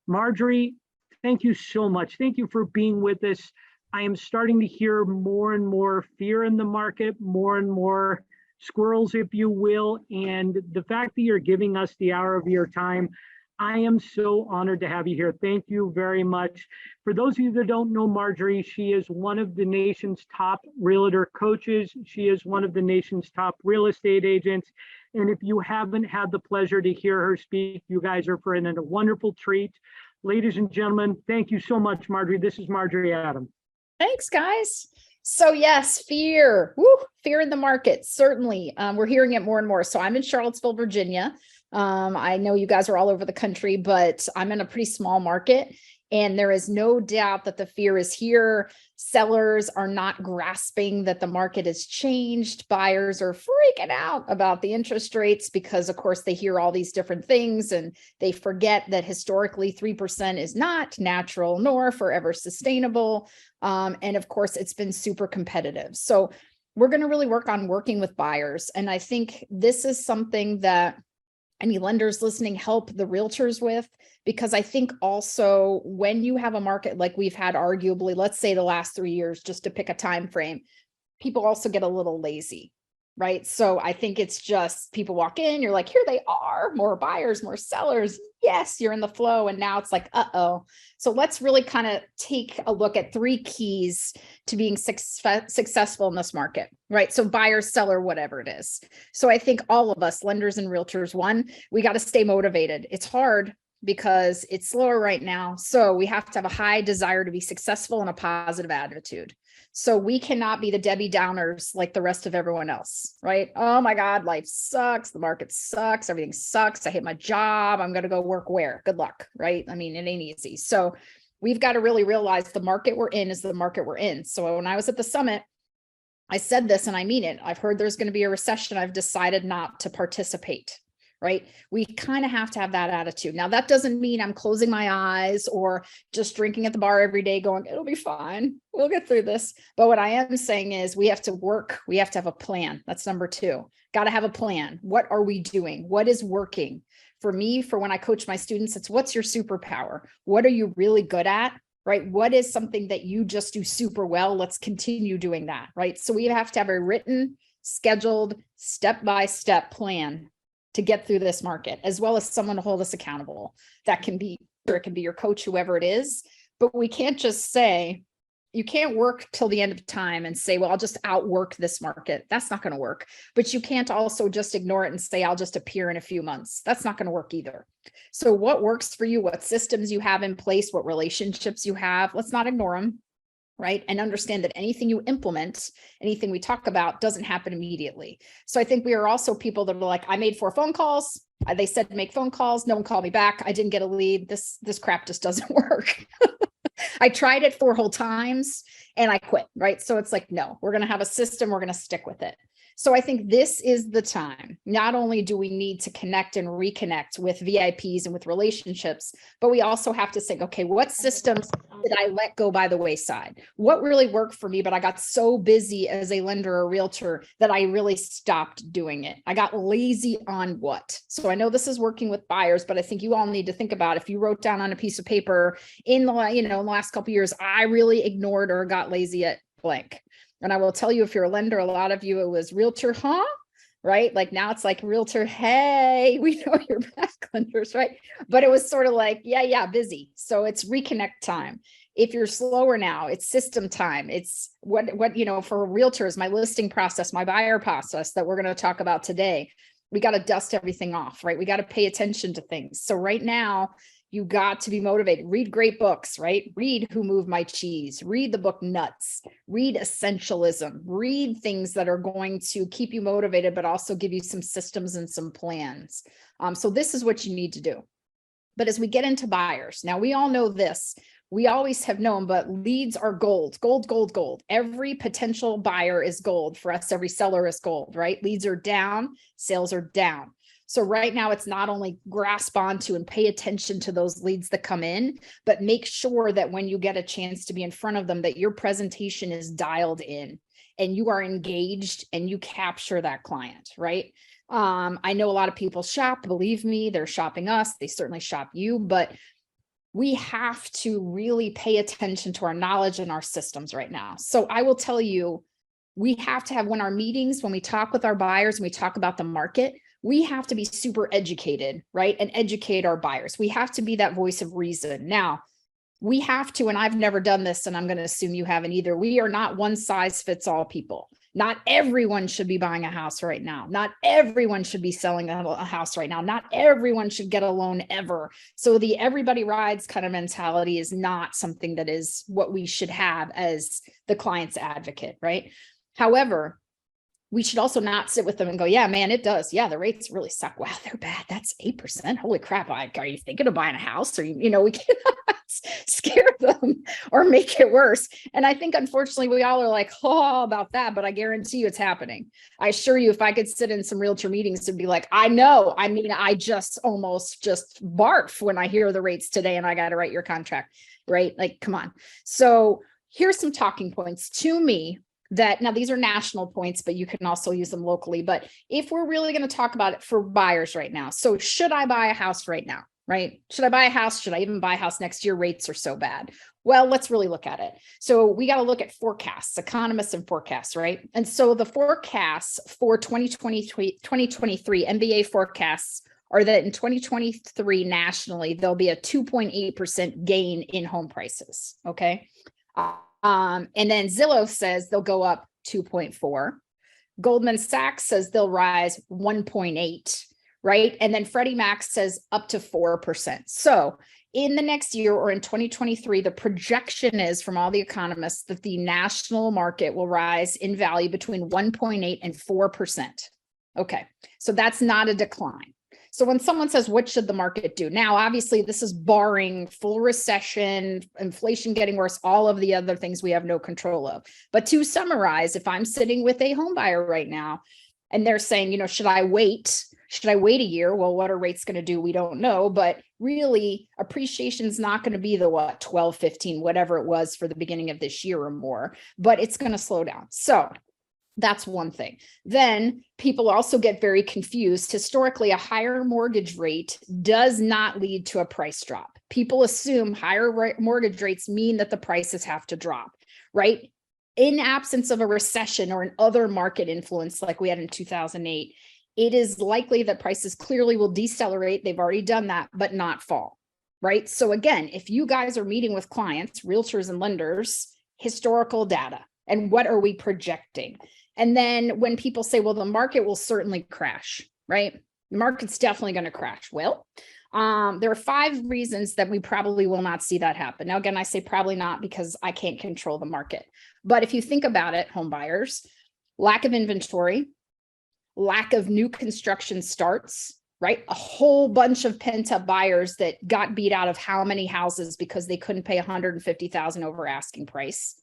Marjorie, thank you so much. Thank you for being with us. I am starting to hear more and more fear in the market, more and more squirrels, if you will. And the fact that you're giving us the hour of your time, I am so honored to have you here. Thank you very much. For those of you that don't know Marjorie, she is one of the nation's top realtor coaches. She is one of the nation's top real estate agents. And if you haven't had the pleasure to hear her speak, you guys are in a wonderful treat. Ladies and gentlemen, thank you so much, Marjorie. This is Marjorie Adam. Thanks, guys. So yes, fear, fear in the market. Certainly. We're hearing it more and more. So I'm in Charlottesville, Virginia. I know you guys are all over the country, but I'm in a pretty small market, and there is no doubt that the fear is here. Sellers are not grasping that the market has changed. Buyers are freaking out about the interest rates because, of course, they hear all these different things and they forget that historically 3% is not natural nor forever sustainable. And of course, it's been super competitive. So we're going to really work on working with buyers. And I think this is something that any lenders listening help the realtors with, because I think also when you have a market like we've had, arguably, let's say the last 3 years, just to pick a time frame, people also get a little lazy, right? So I think it's just people walk in, you're like, here they are, more buyers, more sellers. Yes, you're in the flow. And now it's like, uh-oh. So let's really kind of take a look at 3 keys to being successful in this market, right? So buyer, seller, whatever it is. So I think all of us, lenders and realtors, one, we got to stay motivated. It's hard because it's slower right now. So we have to have a high desire to be successful and a positive attitude. So we cannot be the Debbie Downers like the rest of everyone else, right? Oh my God, life sucks. The market sucks. Everything sucks. I hate my job. I'm going to go work where? Good luck, right? I mean, it ain't easy. So we've got to really realize the market we're in is the market we're in. So when I was at the summit, I said this and I mean it. I've heard there's going to be a recession. I've decided not to participate. Right? We kind of have to have that attitude. Now, that doesn't mean I'm closing my eyes or just drinking at the bar every day going, it'll be fine. We'll get through this. But what I am saying is we have to work. We have to have a plan. That's number 2. Got to have a plan. What are we doing? What is working? For me, for when I coach my students, it's what's your superpower? What are you really good at? Right? What is something that you just do super well? Let's continue doing that. Right? So we have to have a written, scheduled, step-by-step plan to get through this market, as well as someone to hold us accountable. That can be, or it can be your coach, whoever it is, but we can't just say, you can't work till the end of time and say, well, I'll just outwork this market. That's not going to work. But you can't also just ignore it and say, I'll just appear in a few months. That's not going to work either. So what works for you, what systems you have in place, what relationships you have, let's not ignore them. Right? And understand that anything you implement, anything we talk about doesn't happen immediately. So I think we are also people that are like, I made 4 phone calls. They said to make phone calls. No one called me back. I didn't get a lead. This crap just doesn't work. I tried it 4 whole times and I quit. Right? So it's like, no, we're going to have a system. We're going to stick with it. So I think this is the time. Not only do we need to connect and reconnect with VIPs and with relationships, but we also have to think, okay, what systems did I let go by the wayside? What really worked for me, but I got so busy as a lender or realtor that I really stopped doing it. I got lazy on what? So I know this is working with buyers, but I think you all need to think about if you wrote down on a piece of paper in the, in the last couple of years, I really ignored or got lazy at blank. And I will tell you, if you're a lender, a lot of you, it was realtor, huh? Right? Like now it's like realtor, hey, we know you're back, lenders, right? But it was sort of like, yeah, busy. So it's reconnect time. If you're slower now, it's system time. It's what, for realtors, my listing process, my buyer process that we're going to talk about today. We got to dust everything off, right? We got to pay attention to things. So right now, you got to be motivated. Read great books, right? Read Who Moved My Cheese. Read the book Nuts. Read Essentialism. Read things that are going to keep you motivated, but also give you some systems and some plans. So this is what you need to do. But as we get into buyers, now we all know this. We always have known, but leads are gold, gold, gold, gold. Every potential buyer is gold. For us, every seller is gold, right? Leads are down, sales are down. So right now, it's not only grasp onto and pay attention to those leads that come in, but make sure that when you get a chance to be in front of them, that your presentation is dialed in and you are engaged and you capture that client, right? I know a lot of people shop, believe me, they're shopping us. They certainly shop you, but we have to really pay attention to our knowledge and our systems right now. So I will tell you, we have to have, when our meetings, when we talk with our buyers and we talk about the market, we have to be super educated, right? And educate our buyers. We have to be that voice of reason. Now, we have to, and I've never done this, and I'm going to assume you haven't either. We are not one size fits all people. Not everyone should be buying a house right now. Not everyone should be selling a house right now. Not everyone should get a loan ever. So the everybody rides kind of mentality is not something that is what we should have as the client's advocate, right? However, we should also not sit with them and go, yeah, man, it does. Yeah, the rates really suck. Wow, they're bad. That's 8%. Holy crap. Are you thinking of buying a house? Or, we cannot scare them or make it worse. And I think, unfortunately, we all are like, oh, about that, but I guarantee you it's happening. I assure you, if I could sit in some realtor meetings to be like, I know, I mean, I just almost just barf when I hear the rates today and I got to write your contract, right? Like, come on. So here's some talking points to me that, now these are national points, but you can also use them locally. But if we're really going to talk about it for buyers right now, so should I buy a house right now, right? Should I buy a house? Should I even buy a house next year? Rates are so bad. Well, let's really look at it. So we got to look at forecasts, economists and forecasts, right? And so the forecasts for 2023 MBA forecasts are that in 2023 nationally, there'll be a 2.8% gain in home prices, okay? And then Zillow says they'll go up 2.4. Goldman Sachs says they'll rise 1.8, right? And then Freddie Mac says up to 4%. So in the next year, or in 2023, the projection is from all the economists that the national market will rise in value between 1.8 and 4%. Okay, so that's not a decline. So when someone says, what should the market do? Now, obviously, this is barring full recession, inflation getting worse, all of the other things we have no control of. But to summarize, if I'm sitting with a home buyer right now and they're saying, should I wait? Should I wait a year? Well, what are rates going to do? We don't know. But really, appreciation is not going to be the 12, 15, whatever it was for the beginning of this year or more, but it's going to slow down. So that's one thing. Then people also get very confused. Historically, a higher mortgage rate does not lead to a price drop. People assume higher mortgage rates mean that the prices have to drop, right? In absence of a recession or an other market influence like we had in 2008, it is likely that prices clearly will decelerate. They've already done that, but not fall, right? So again, if you guys are meeting with clients, realtors and lenders, historical data, and what are we projecting? And then when people say, well, the market will certainly crash, right? The market's definitely going to crash. Well, there are 5 reasons that we probably will not see that happen. Now, again, I say probably not because I can't control the market. But if you think about it, home buyers, lack of inventory, lack of new construction starts, right? A whole bunch of pent-up buyers that got beat out of how many houses because they couldn't pay $150,000 over asking price.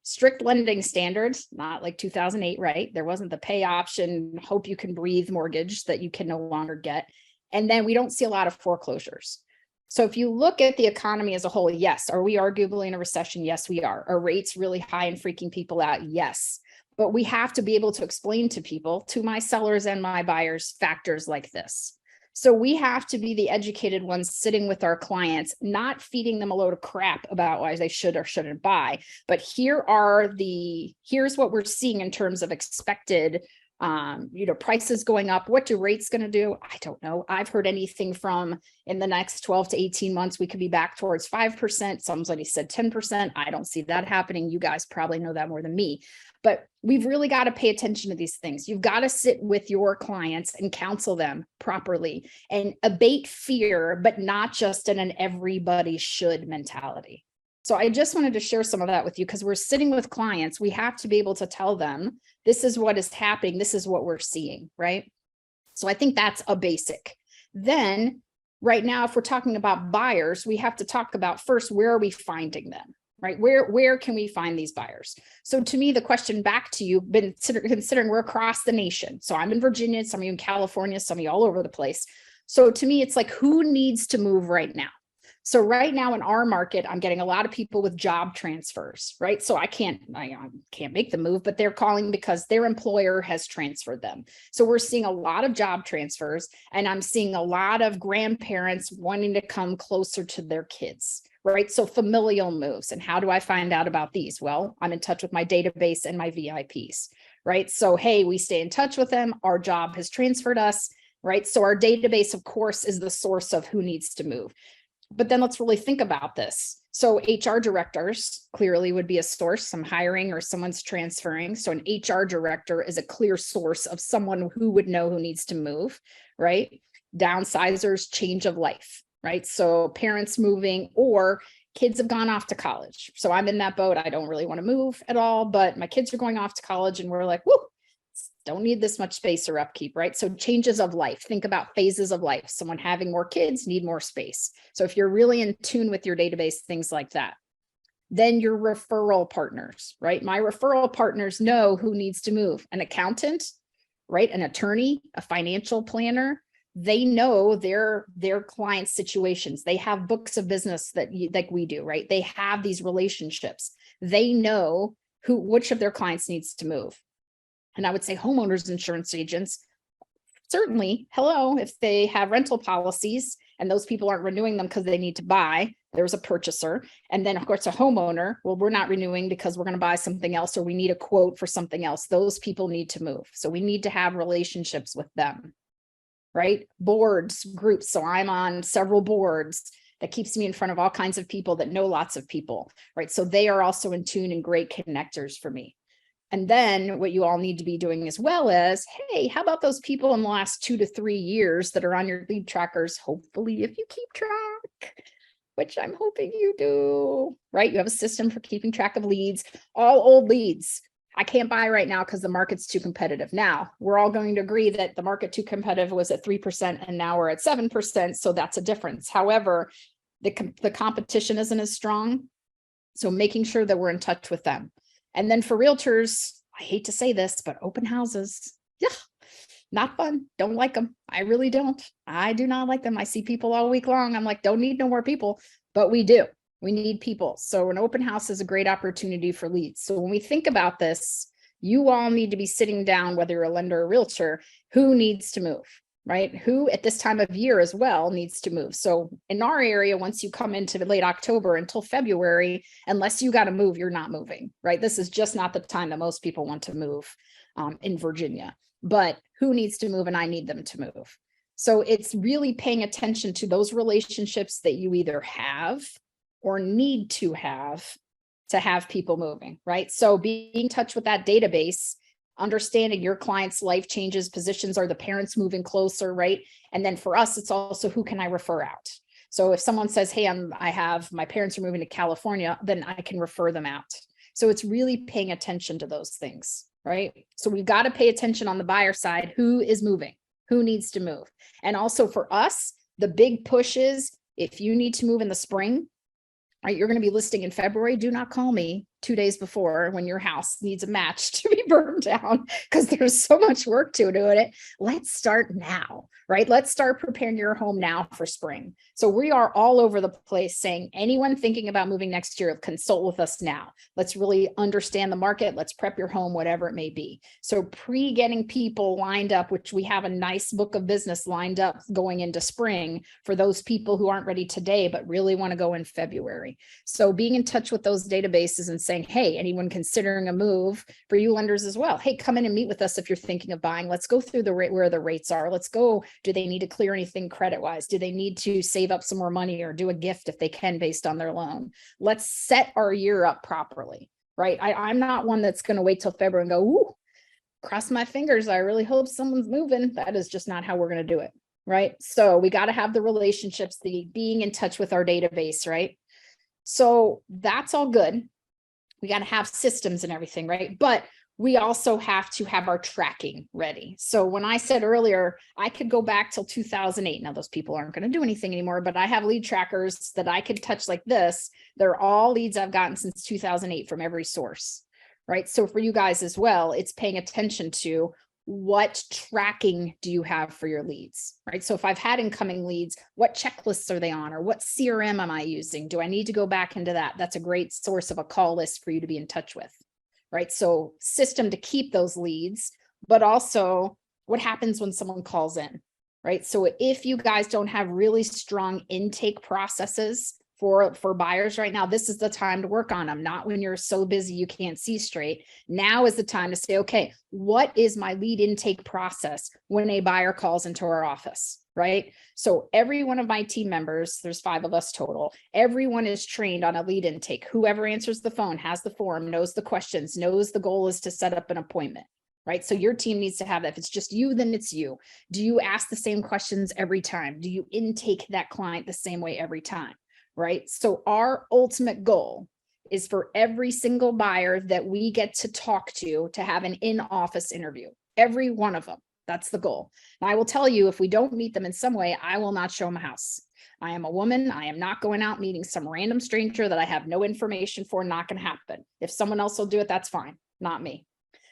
Strict lending standards, not like 2008, right? There wasn't the pay option, hope you can breathe mortgage that you can no longer get. And then we don't see a lot of foreclosures. So if you look at the economy as a whole, yes. Are we arguably in a recession? Yes, we are. Are rates really high and freaking people out? Yes. But we have to be able to explain to people, to my sellers and my buyers, factors like this. So we have to be the educated ones sitting with our clients, not feeding them a load of crap about why they should or shouldn't buy. But here's what we're seeing in terms of expected, prices going up. What do rates going to do? I don't know. I've heard anything from in the next 12 to 18 months, we could be back towards 5%. Somebody said 10%. I don't see that happening. You guys probably know that more than me. But we've really got to pay attention to these things. You've got to sit with your clients and counsel them properly and abate fear, but not just in an everybody should mentality. So I just wanted to share some of that with you because we're sitting with clients. We have to be able to tell them, this is what is happening. This is what we're seeing, right? So I think that's a basic. Then right now, if we're talking about buyers, we have to talk about first, where are we finding them? Right? Where can we find these buyers? So to me, the question back to you, considering we're across the nation. So I'm in Virginia, some of you in California, some of you all over the place. So to me, it's like, who needs to move right now? So right now in our market, I'm getting a lot of people with job transfers, right? So I can't make the move, but they're calling because their employer has transferred them. So we're seeing a lot of job transfers, and I'm seeing a lot of grandparents wanting to come closer to their kids, right? So familial moves. And how do I find out about these? Well, I'm in touch with my database and my VIPs, right? So, hey, we stay in touch with them. Our job has transferred us, right? So our database, of course, is the source of who needs to move. But then let's really think about this. So HR directors clearly would be a source, some hiring or someone's transferring. So an HR director is a clear source of someone who would know who needs to move, right? Downsizers, change of life, right? So parents moving, or kids have gone off to college. So I'm in that boat. I don't really want to move at all, but my kids are going off to college and we're like, whoo, don't need this much space or upkeep, right? So changes of life, think about phases of life. Someone having more kids need more space. So if you're really in tune with your database, things like that. Then your referral partners, right? My referral partners know who needs to move. An accountant, right? An attorney, a financial planner, they know their client situations. They have books of business like we do, right? They have these relationships. They know which of their clients needs to move. And I would say homeowners insurance agents, certainly, hello, if they have rental policies and those people aren't renewing them because they need to buy, there's a purchaser. And then of course a homeowner, well, we're not renewing because we're going to buy something else, or we need a quote for something else. Those people need to move. So we need to have relationships with them, right? Boards, groups. So I'm on several boards. That keeps me in front of all kinds of people that know lots of people, right? So they are also in tune and great connectors for me. And then what you all need to be doing as well is, hey, how about those people in the last 2 to 3 years that are on your lead trackers? Hopefully, if you keep track, which I'm hoping you do, right? You have a system for keeping track of leads, all old leads. I can't buy right now because the market's too competitive. Now, we're all going to agree that the market too competitive was at 3% and now we're at 7%. So that's a difference. However, the competition isn't as strong. So making sure that we're in touch with them. And then for realtors, I hate to say this, but open houses, yeah, not fun. Don't like them. I really don't. I do not like them. I see people all week long. I'm like, don't need no more people, but we do. We need people. So an open house is a great opportunity for leads. So when we think about this, you all need to be sitting down, whether you're a lender or a realtor, who needs to move, right? Who at this time of year as well needs to move. So in our area, once you come into late October until February, unless you got to move, you're not moving, right? This is just not the time that most people want to move in Virginia, but who needs to move, and I need them to move. So it's really paying attention to those relationships that you either have or need to have people moving, right? So being in touch with that database, understanding your client's life changes, positions, are the parents moving closer, right? And then for us, it's also who can I refer out? So if someone says, hey, my parents are moving to California, then I can refer them out. So it's really paying attention to those things, right? So we've got to pay attention on the buyer side, who is moving, who needs to move. And also for us, the big push is if you need to move in the spring, right, you're going to be listing in February, do not call me 2 days before when your house needs a match to be burned down, because there's so much work to do it. Let's start now, right? Let's start preparing your home now for spring. So we are all over the place saying, anyone thinking about moving next year, consult with us now. Let's really understand the market. Let's prep your home, whatever it may be. So getting people lined up, which we have a nice book of business lined up going into spring for those people who aren't ready today, but really want to go in February. So being in touch with those databases and saying, hey, anyone considering a move, for you lenders as well, hey, come in and meet with us if you're thinking of buying. Let's go through where the rates are. Let's go. Do they need to clear anything credit wise? Do they need to save up some more money or do a gift if they can based on their loan? Let's set our year up properly, right? I'm not one that's going to wait till February and go, ooh, cross my fingers. I really hope someone's moving. That is just not how we're going to do it, right? So we got to have the relationships, the being in touch with our database, right? So that's all good. We got to have systems and everything, right? But we also have to have our tracking ready. So when I said earlier, I could go back till 2008. Now those people aren't going to do anything anymore, but I have lead trackers that I could touch like this. They're all leads I've gotten since 2008 from every source, right? So for you guys as well, it's paying attention to what tracking do you have for your leads, right? So if I've had incoming leads, what checklists are they on, or what CRM am I using? Do I need to go back into that? That's a great source of a call list for you to be in touch with, right? So system to keep those leads, but also what happens when someone calls in, right? So if you guys don't have really strong intake processes for buyers right now, this is the time to work on them, not when you're so busy you can't see straight. Now is the time to say, okay, what is my lead intake process when a buyer calls into our office, right? So every one of my team members, there's 5 of us total, everyone is trained on a lead intake. Whoever answers the phone has the form, knows the questions, knows the goal is to set up an appointment, right? So your team needs to have that. If it's just you, then it's you. Do you ask the same questions every time? Do you intake that client the same way every time? Right? So our ultimate goal is for every single buyer that we get to talk to have an in-office interview, every one of them. That's the goal. And I will tell you, if we don't meet them in some way, I will not show them a house. I am a woman. I am not going out meeting some random stranger that I have no information for. Not going to happen. If someone else will do it, that's fine. Not me.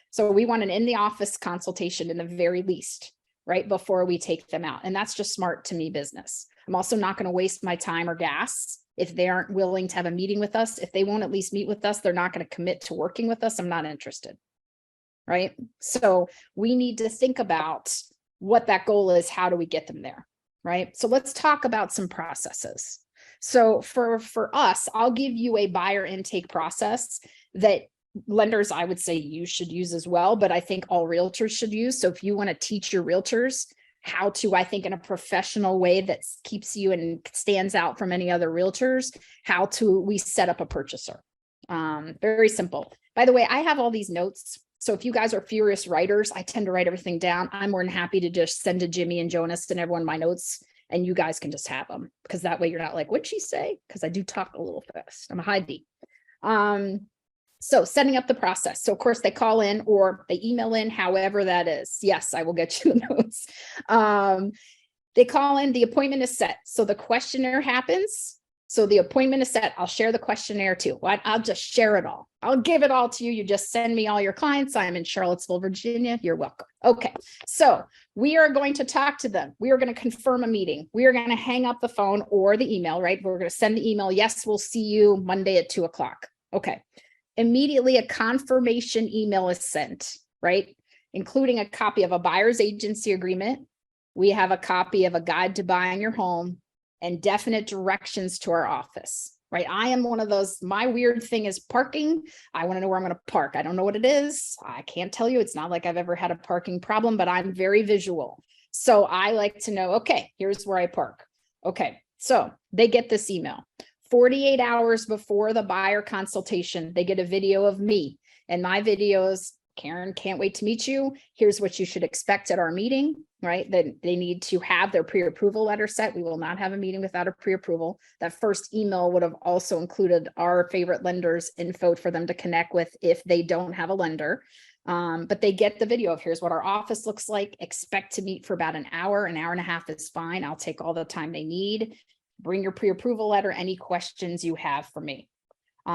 So we want an in-the-office consultation in the very least, right, before we take them out. And that's just smart to me business. I'm also not going to waste my time or gas if they aren't willing to have a meeting with us. If they won't at least meet with us, they're not going to commit to working with us. I'm not interested, right? So we need to think about what that goal is. How do we get them there, right? So let's talk about some processes. So for us, I'll give you a buyer intake process that lenders, I would say you should use as well, but I think all realtors should use. So if you want to teach your realtors how to, I think in a professional way that keeps you and stands out from any other realtors, we set up a purchaser. Very simple. By the way, I have all these notes. So if you guys are furious writers, I tend to write everything down. I'm more than happy to just send to Jimmy and Jonas and everyone my notes, and you guys can just have them, because that way you're not like, what'd she say? Because I do talk a little fast. I'm a high D. So setting up the process. So of course they call in or they email in, however that is. Yes, I will get you the notes. They call in, the appointment is set. So the questionnaire happens. So the appointment is set. I'll share the questionnaire too. I'll just share it all. I'll give it all to you. You just send me all your clients. I'm in Charlottesville, Virginia. You're welcome. Okay. So we are going to talk to them. We are going to confirm a meeting. We are going to hang up the phone or the email, right? We're going to send the email. Yes, we'll see you Monday at 2:00. Okay. Immediately a confirmation email is sent, right? Including a copy of a buyer's agency agreement. We have a copy of a guide to buying your home and definite directions to our office, right? I am one of those, my weird thing is parking. I want to know where I'm going to park. I don't know what it is. I can't tell you. It's not like I've ever had a parking problem, but I'm very visual. So I like to know, okay, here's where I park. Okay. So they get this email. 48 hours before the buyer consultation, they get a video of me and my videos. Karen, can't wait to meet you. Here's what you should expect at our meeting, right? That they need to have their pre-approval letter set. We will not have a meeting without a pre-approval. That first email would have also included our favorite lenders info for them to connect with if they don't have a lender. But they get the video of here's what our office looks like. Expect to meet for about an hour and a half is fine. I'll take all the time they need. Bring your pre-approval letter, any questions you have for me.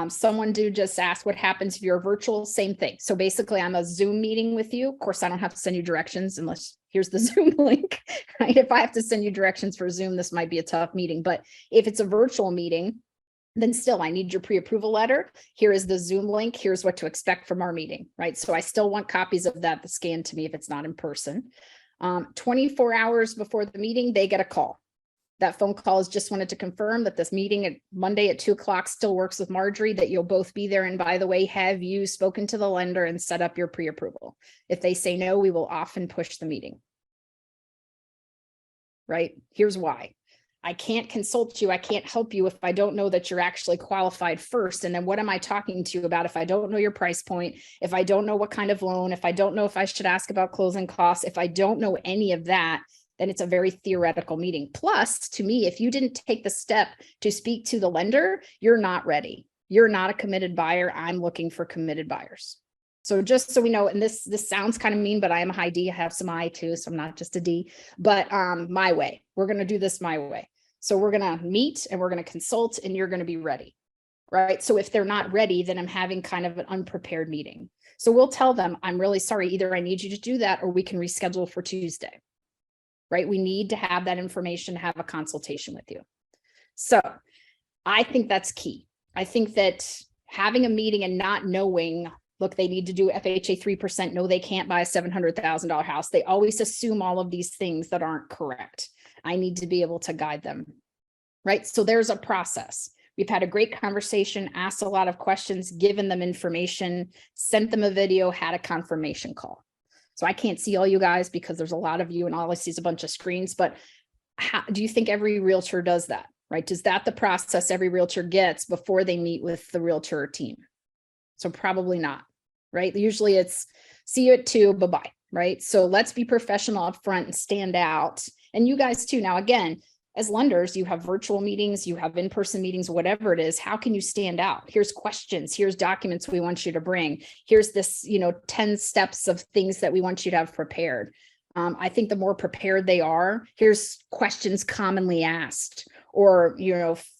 Someone just ask what happens if you're virtual, same thing. So basically I'm a Zoom meeting with you. Of course, I don't have to send you directions unless here's the Zoom link, right? If I have to send you directions for Zoom, this might be a tough meeting, but if it's a virtual meeting, then still I need your pre-approval letter. Here is the Zoom link. Here's what to expect from our meeting, right? So I still want copies of that scanned to me if it's not in person. 24 hours before the meeting, they get a call. That phone call is just wanted to confirm that this meeting at Monday at 2:00 still works with Marjorie, that you'll both be there. And by the way, have you spoken to the lender and set up your pre-approval? If they say no, we will often push the meeting. Right? Here's why. I can't consult you. I can't help you if I don't know that you're actually qualified first. And then what am I talking to you about if I don't know your price point, if I don't know what kind of loan, if I don't know if I should ask about closing costs, if I don't know any of that, then it's a very theoretical meeting. Plus, to me, if you didn't take the step to speak to the lender, you're not ready. You're not a committed buyer. I'm looking for committed buyers. So just so we know, and this sounds kind of mean, but I am a high D. I have some I too, so I'm not just a D, but my way. We're going to do this my way. So we're going to meet and we're going to consult and you're going to be ready. right? So if they're not ready, then I'm having kind of an unprepared meeting. So we'll tell them, I'm really sorry, either I need you to do that or we can reschedule for Tuesday, right? We need to have that information, have a consultation with you. So I think that's key. I think that having a meeting and not knowing, look, they need to do FHA 3%. No, they can't buy a $700,000 house. They always assume all of these things that aren't correct. I need to be able to guide them, right? So there's a process. We've had a great conversation, asked a lot of questions, given them information, sent them a video, had a confirmation call. So I can't see all you guys because there's a lot of you and all I see is a bunch of screens, but how do you think every realtor does that, right? Is that the process every realtor gets before they meet with the realtor team? So probably not, right? Usually it's see you at 2, bye-bye, right? So let's be professional up front and stand out. And you guys too. Now, again, as lenders, you have virtual meetings, you have in-person meetings, whatever it is. How can you stand out? Here's questions. Here's documents we want you to bring. Here's this, 10 steps of things that we want you to have prepared. I think the more prepared they are, here's questions commonly asked, or,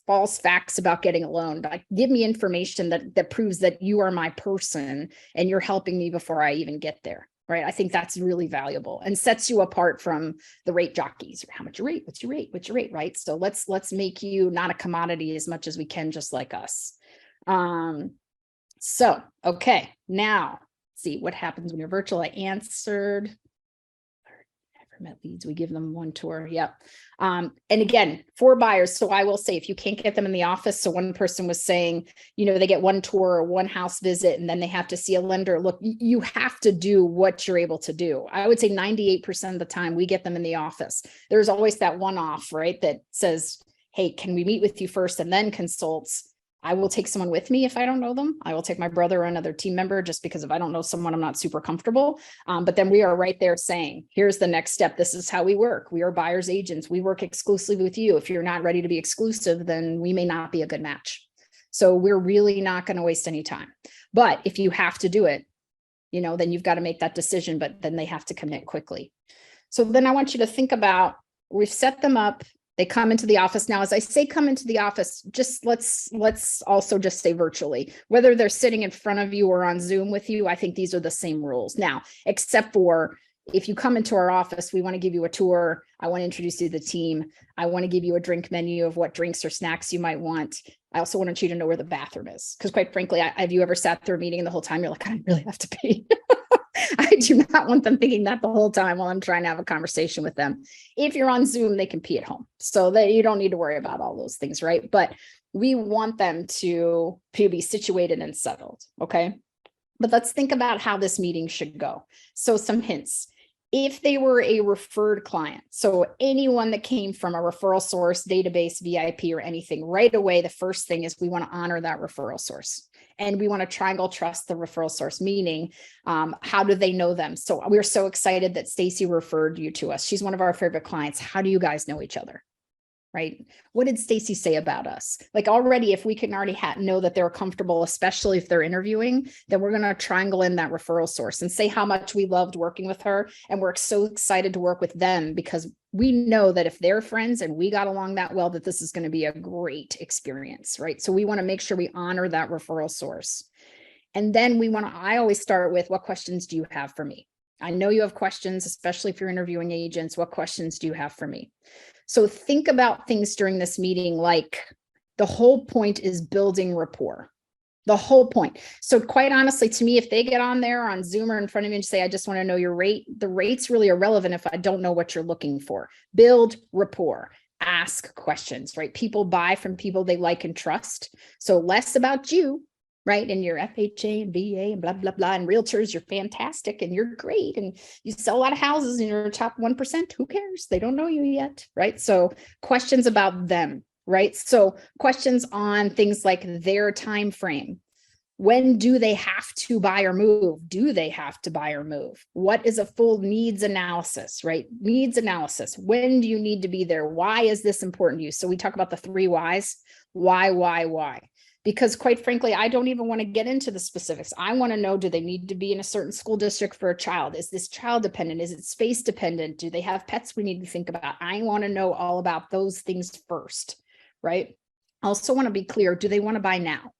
false facts about getting a loan. Like, give me information that proves that you are my person and you're helping me before I even get there. Right. I think that's really valuable and sets you apart from the rate jockeys. How much your rate? What's your rate? What's your rate? Right. So let's make you not a commodity as much as we can, just like us. So, okay. Now see what happens when you're virtual. I answered. Met leads, we give them one tour. Yep. And again, for buyers. So I will say, if you can't get them in the office, so one person was saying, they get one tour or one house visit, and then they have to see a lender. Look, you have to do what you're able to do. I would say 98% of the time we get them in the office. There's always that one-off, right? That says, hey, can we meet with you first and then consults? I will take someone with me if I don't know them. I will take my brother or another team member, just because if I don't know someone, I'm not super comfortable. But then we are right there saying, here's the next step. This is how we work. We are buyer's agents. We work exclusively with you. If you're not ready to be exclusive, then we may not be a good match. So we're really not going to waste any time. But if you have to do it, then you've got to make that decision, but then they have to commit quickly. So then I want you to think about, we've set them up. They come into the office. Now, as I say, come into the office, just let's also just say virtually, whether they're sitting in front of you or on Zoom with you. I think these are the same rules now, except for if you come into our office, we want to give you a tour. I want to introduce you to the team. I want to give you a drink menu of what drinks or snacks you might want. I also want you to know where the bathroom is. Because quite frankly, have you ever sat through a meeting and the whole time you're like, I really have to pee? I do not want them thinking that the whole time while I'm trying to have a conversation with them. If you're on Zoom, they can pee at home. So that you don't need to worry about all those things, right? But we want them to be situated and settled, okay? But let's think about how this meeting should go. So some hints. If they were a referred client, so anyone that came from a referral source, database, VIP, or anything, right away, the first thing is we want to honor that referral source. And we want to triangle trust the referral source, meaning how do they know them? So we're so excited that Stacy referred you to us. She's one of our favorite clients. How do you guys know each other? Right? What did Stacy say about us? Like already, if we can already know that they're comfortable, especially if they're interviewing, then we're going to triangle in that referral source and say how much we loved working with her. And we're so excited to work with them because we know that if they're friends and we got along that well, that this is going to be a great experience, right? So we want to make sure we honor that referral source. And then I always start with, what questions do you have for me? I know you have questions, especially if you're interviewing agents. What questions do you have for me? So think about things during this meeting, like the whole point is building rapport, the whole point. So quite honestly, to me, if they get on there on Zoom or in front of me and say, I just want to know your rate, the rate's really irrelevant if I don't know what you're looking for. Build rapport, ask questions, right? People buy from people they like and trust. So less about you, right? And your FHA and VA and blah, blah, blah. And realtors, you're fantastic and you're great. And you sell a lot of houses and you're top 1%. Who cares? They don't know you yet, right? So questions about them, right? So questions on things like their time frame. When do they have to buy or move? Do they have to buy or move? What is a full needs analysis, right? Needs analysis. When do you need to be there? Why is this important to you? So we talk about the 3 whys. Why? Because quite frankly, I don't even want to get into the specifics. I want to know, do they need to be in a certain school district for a child? Is this child dependent? Is it space dependent? Do they have pets we need to think about? I want to know all about those things first, right? I also want to be clear, do they want to buy now?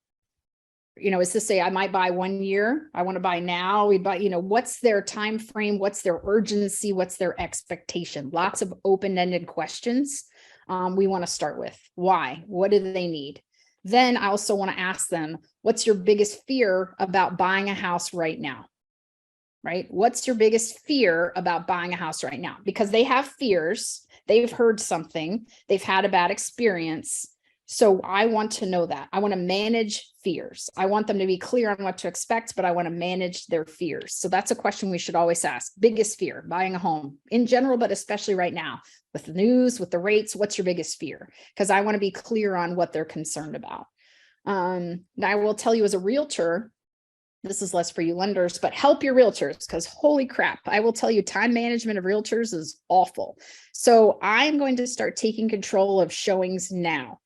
is to say I might buy 1 year, I want to buy now, we buy, what's their time frame, what's their urgency, what's their expectation? Lots of open-ended questions we want to start with. Why? What do they need? Then I also want to ask them, what's your biggest fear about buying a house right now? Right? What's your biggest fear about buying a house right now? Because they have fears, they've heard something, they've had a bad experience. So I want to know that. I want to manage fears. I want them to be clear on what to expect, but I want to manage their fears. So that's a question we should always ask. Biggest fear, buying a home in general, but especially right now with the news, with the rates, what's your biggest fear? Because I want to be clear on what they're concerned about. Now I will tell you as a realtor, this is less for you lenders, but help your realtors, because holy crap, I will tell you time management of realtors is awful. So I'm going to start taking control of showings now.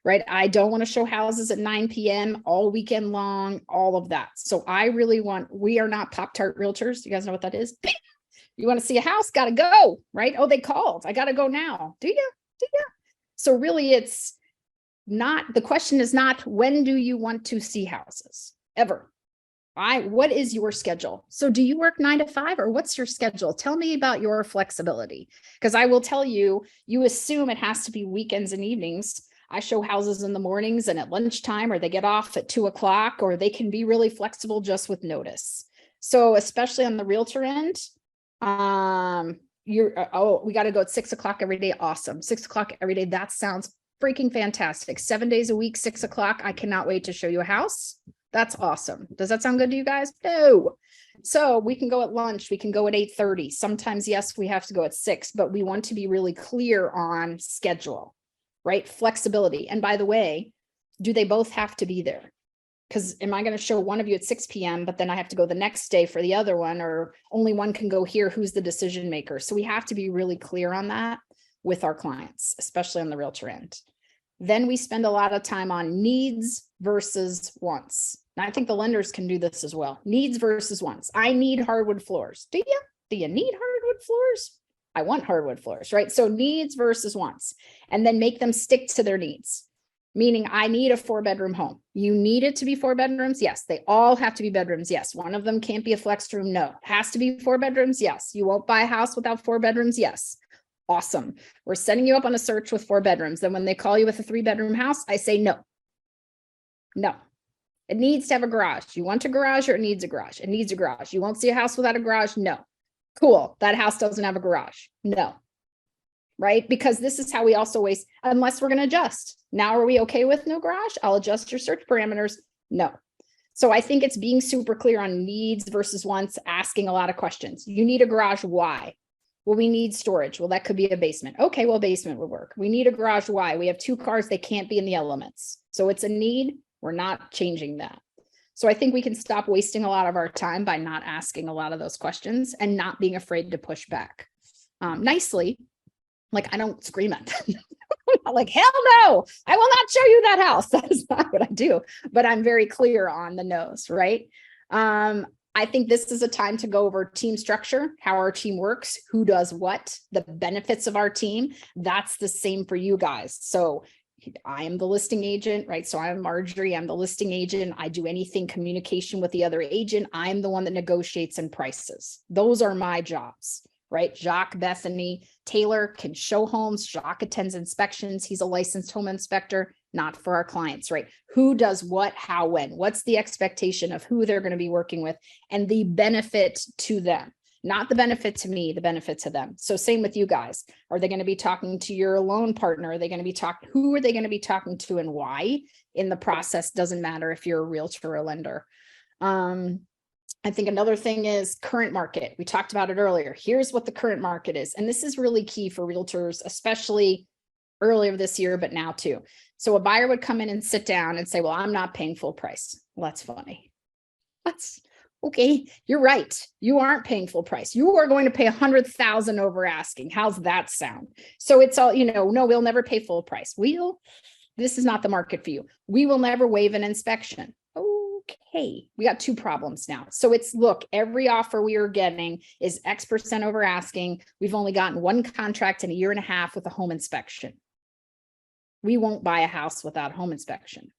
Right? I don't want to show houses at 9 p.m. all weekend long, all of that. So I really we are not Pop-Tart realtors. You guys know what that is? You want to see a house? Got to go, right? Oh, they called. I got to go now. Do you? So really it's not, the question is not, when do you want to see houses? Ever. What is your schedule? So do you work 9 to 5 or what's your schedule? Tell me about your flexibility. Because I will tell you, you assume it has to be weekends and evenings. I show houses in the mornings and at lunchtime, or they get off at 2 o'clock, or they can be really flexible just with notice. So especially on the realtor end, we got to go at 6 o'clock every day. Awesome. 6 o'clock every day. That sounds freaking fantastic. 7 days a week, 6 o'clock. I cannot wait to show you a house. That's awesome. Does that sound good to you guys? No. So we can go at lunch. We can go at 8:30. Sometimes, yes, we have to go at 6, but we want to be really clear on schedule. Right? Flexibility. And by the way, do they both have to be there? Because am I going to show one of you at 6 p.m., but then I have to go the next day for the other one, or only one can go here? Who's the decision maker? So we have to be really clear on that with our clients, especially on the realtor end. Then we spend a lot of time on needs versus wants. And I think the lenders can do this as well. Needs versus wants. I need hardwood floors. Do you? Do you need hardwood floors? I want hardwood floors, right? So needs versus wants, and then make them stick to their needs. Meaning I need a 4-bedroom home. You need it to be 4 bedrooms? Yes. They all have to be bedrooms? Yes. One of them can't be a flex room? No. It has to be 4 bedrooms? Yes. You won't buy a house without 4 bedrooms? Yes. Awesome. We're setting you up on a search with 4 bedrooms. Then when they call you with a 3-bedroom house, I say no. No. It needs to have a garage. You want a garage or it needs a garage? It needs a garage. You won't see a house without a garage? No. Cool. That house doesn't have a garage. No. Right? Because this is how we also waste, unless we're going to adjust. Now, are we okay with no garage? I'll adjust your search parameters. No. So I think it's being super clear on needs versus wants, asking a lot of questions. You need a garage. Why? Well, we need storage. Well, that could be a basement. Okay, well, basement would work. We need a garage. Why? We have 2 cars. They can't be in the elements. So it's a need. We're not changing that. So I think we can stop wasting a lot of our time by not asking a lot of those questions and not being afraid to push back nicely. Like I don't scream at them. Like, hell no, I will not show you that house. That is not what I do, but I'm very clear on the no's, right? I think this is a time to go over team structure, how our team works, who does what, the benefits of our team. That's the same for you guys. So I am the listing agent, right? So I'm Marjorie, I'm the listing agent. I do anything communication with the other agent. I'm the one that negotiates and prices. Those are my jobs, right? Jacques, Bethany, Taylor can show homes. Jacques attends inspections. He's a licensed home inspector, not for our clients, right? Who does what, how, when? What's the expectation of who they're going to be working with and the benefit to them? Not the benefit to me, the benefit to them. So same with you guys. Are they going to be talking to your loan partner? Are they going to be who are they going to be talking to and why in the process? Doesn't matter if you're a realtor or a lender. I think another thing is current market. We talked about it earlier. Here's what the current market is. And this is really key for realtors, especially earlier this year, but now too. So a buyer would come in and sit down and say, well, I'm not paying full price. Well, that's funny. That's okay. You're right. You aren't paying full price. You are going to pay $100,000 over asking. How's that sound? So it's all, no, we'll never pay full price. This is not the market for you. We will never waive an inspection. Okay. We got 2 problems now. So it's, look, every offer we are getting is X% over asking. We've only gotten 1 contract in a year and a half with a home inspection. We won't buy a house without a home inspection.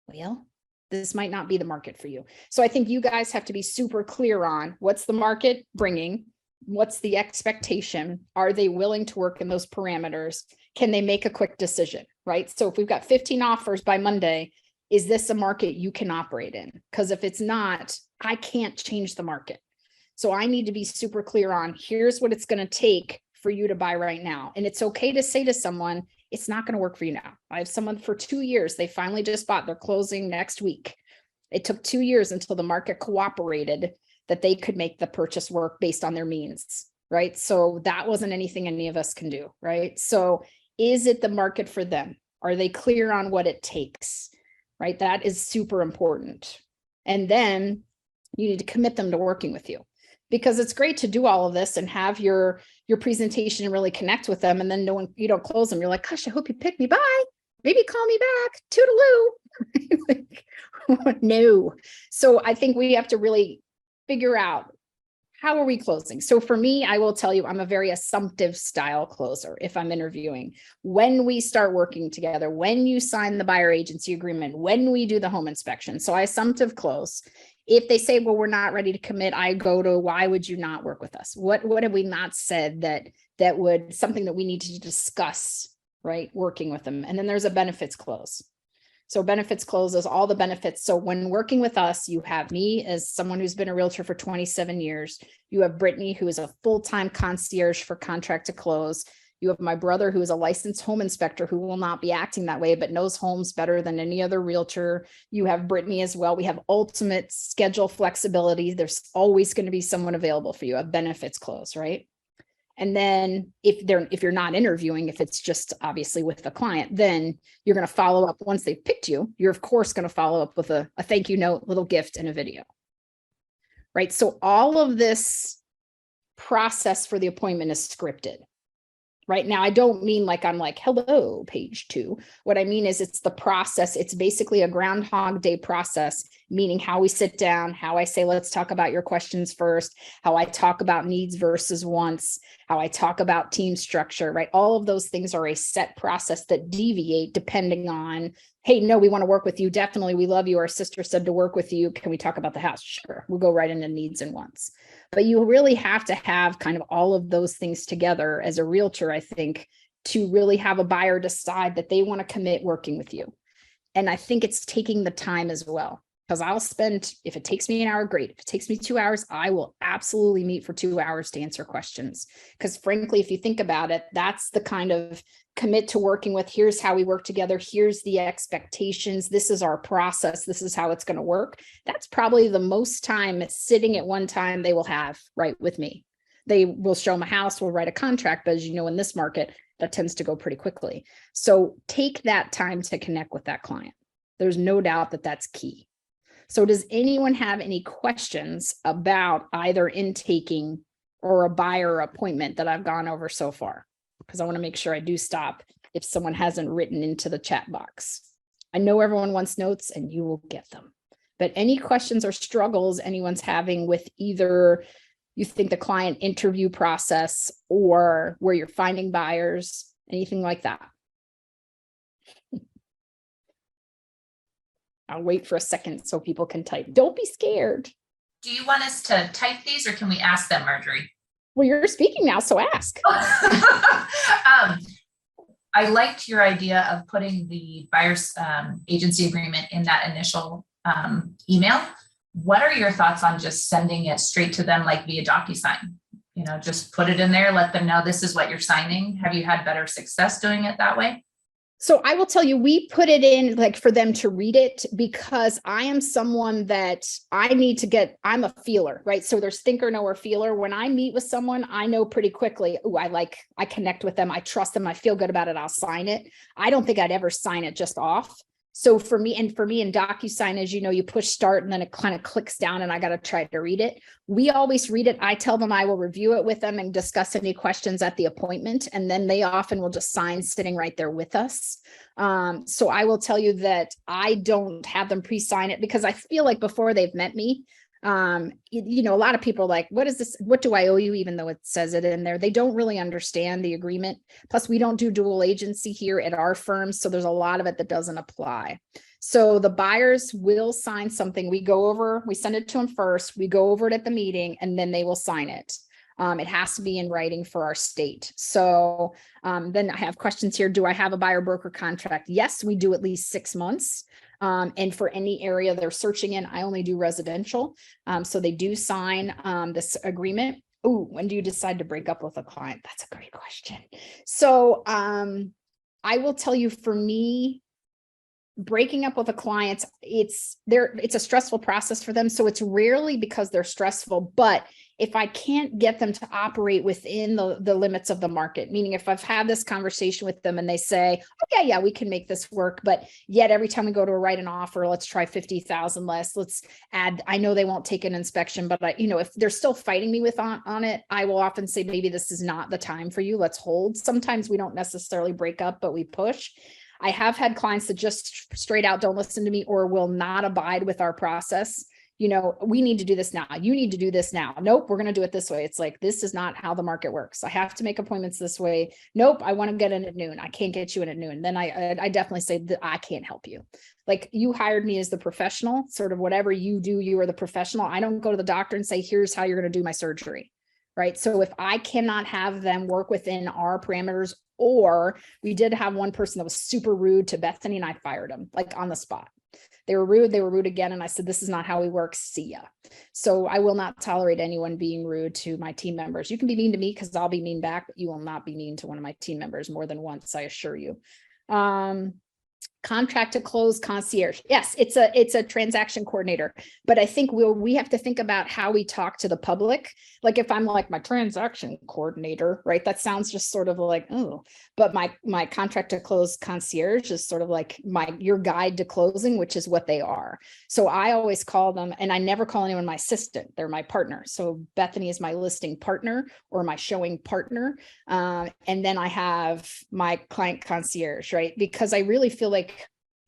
Well, This might not be the market for you. So I think you guys have to be super clear on what's the market bringing, what's the expectation, are they willing to work in those parameters, can they make a quick decision, right? So if we've got 15 offers by Monday, is this a market you can operate in? Because if it's not, I can't change the market. So I need to be super clear on here's what it's going to take for you to buy right now. And it's okay to say to someone, it's not going to work for you now. I have someone for 2 years. They finally just bought, they're closing next week. It took 2 years until the market cooperated that they could make the purchase work based on their means, right? So that wasn't anything any of us can do, right? So is it the market for them? Are they clear on what it takes, right? That is super important. And then you need to commit them to working with you, because it's great to do all of this and have your presentation and really connect with them. And then you don't close them. You're like, gosh, I hope you pick me. Bye. Maybe call me back. Toodaloo. Like, no. So I think we have to really figure out, how are we closing? So for me, I will tell you, I'm a very assumptive style closer if I'm interviewing. When we start working together, when you sign the buyer agency agreement, when we do the home inspection. So I assumptive close. If they say, well, we're not ready to commit, I go to, why would you not work with us? What have we not said that would, something that we need to discuss, right? Working with them. And then there's a benefits close. So benefits close is all the benefits. So when working with us, you have me as someone who's been a realtor for 27 years. You have Brittany, who is a full-time concierge for contract to close. You have my brother, who is a licensed home inspector, who will not be acting that way, but knows homes better than any other realtor. You have Brittany as well. We have ultimate schedule flexibility. There's always going to be someone available for you, a benefits close, right? And then if you're not interviewing, if it's just obviously with the client, then you're going to follow up once they've picked you. You're of course going to follow up with a thank you note, little gift, and a video, right? So all of this process for the appointment is scripted. Right now, I don't mean like I'm like, hello, page 2. What I mean is it's the process. It's basically a Groundhog Day process, meaning how we sit down, how I say, let's talk about your questions first, how I talk about needs versus wants, how I talk about team structure, right? All of those things are a set process that deviate depending on, hey, no, we want to work with you. Definitely. We love you. Our sister said to work with you. Can we talk about the house? Sure. We'll go right into needs and wants. But you really have to have kind of all of those things together as a realtor, I think, to really have a buyer decide that they want to commit working with you. And I think it's taking the time as well, because I'll spend, if it takes me an hour, great. If it takes me 2 hours, I will absolutely meet for 2 hours to answer questions. Because frankly, if you think about it, that's the kind of commit to working with, here's how we work together, here's the expectations, this is our process, this is how it's going to work. That's probably the most time sitting at one time they will have right with me. They will show them a house, we'll write a contract, but as you know, in this market, that tends to go pretty quickly. So take that time to connect with that client. There's no doubt that that's key. So does anyone have any questions about either intaking or a buyer appointment that I've gone over so far? Because I want to make sure I do stop if someone hasn't written into the chat box. I know everyone wants notes and you will get them. But any questions or struggles anyone's having with either you think the client interview process or where you're finding buyers, anything like that? I'll wait for a second so people can type. Don't be scared. Do you want us to type these or can we ask them, Marjorie? Well, you're speaking now, so ask. I liked your idea of putting the buyer's agency agreement in that initial email. What are your thoughts on just sending it straight to them like via DocuSign? You know, just put it in there, let them know this is what you're signing. Have you had better success doing it that way? So I will tell you, we put it in like for them to read it because I am someone that I need to get, I'm a feeler, right? So there's thinker, knower, feeler. When I meet with someone, I know pretty quickly, oh, I connect with them. I trust them. I feel good about it. I'll sign it. I don't think I'd ever sign it just off. So for me in DocuSign, as you know, you push start and then it kind of clicks down and I got to try to read it. We always read it. I tell them I will review it with them and discuss any questions at the appointment. And then they often will just sign sitting right there with us. So I will tell you that I don't have them pre-sign it because I feel like before they've met me, you know, a lot of people are like, what is this? What do I owe you? Even though it says it in there, they don't really understand the agreement. Plus we don't do dual agency here at our firm. So there's a lot of it that doesn't apply. So the buyers will sign something. We send it to them first, we go over it at the meeting, and then they will sign it. It has to be in writing for our state. So then I have questions here. Do I have a buyer broker contract? Yes, we do at least 6 months. And for any area they're searching in, I only do residential. So they do sign this agreement. Oh, when do you decide to break up with a client? That's a great question. So I will tell you, for me, breaking up with a client, it's a stressful process for them. So it's rarely because they're stressful, but if I can't get them to operate within the limits of the market, meaning if I've had this conversation with them and they say, okay, yeah, we can make this work, but yet every time we go to write an offer, let's try 50,000 less, let's add, I know they won't take an inspection, but if they're still fighting me on it, I will often say, maybe this is not the time for you. Let's hold. Sometimes we don't necessarily break up, but we push. I have had clients that just straight out don't listen to me or will not abide with our process. We need to do this now. You need to do this now. Nope, we're going to do it this way. It's like, this is not how the market works. I have to make appointments this way. Nope, I want to get in at noon. I can't get you in at noon. Then I definitely say that I can't help you. Like, you hired me as the professional, sort of whatever you do, you are the professional. I don't go to the doctor and say, here's how you're going to do my surgery. Right. So if I cannot have them work within our parameters, or we did have one person that was super rude to Bethany and I fired him like on the spot. They were rude again. And I said, this is not how we work. See ya. So I will not tolerate anyone being rude to my team members. You can be mean to me because I'll be mean back, but you will not be mean to one of my team members more than once, I assure you. Contract to close concierge. Yes, it's a transaction coordinator, but I think we have to think about how we talk to the public. Like, if I'm like, my transaction coordinator, right? That sounds just sort of like, oh, but my contract to close concierge is sort of like your guide to closing, which is what they are. So I always call them, and I never call anyone my assistant. They're my partner. So Bethany is my listing partner or my showing partner. And then I have my client concierge, right? Because I really feel like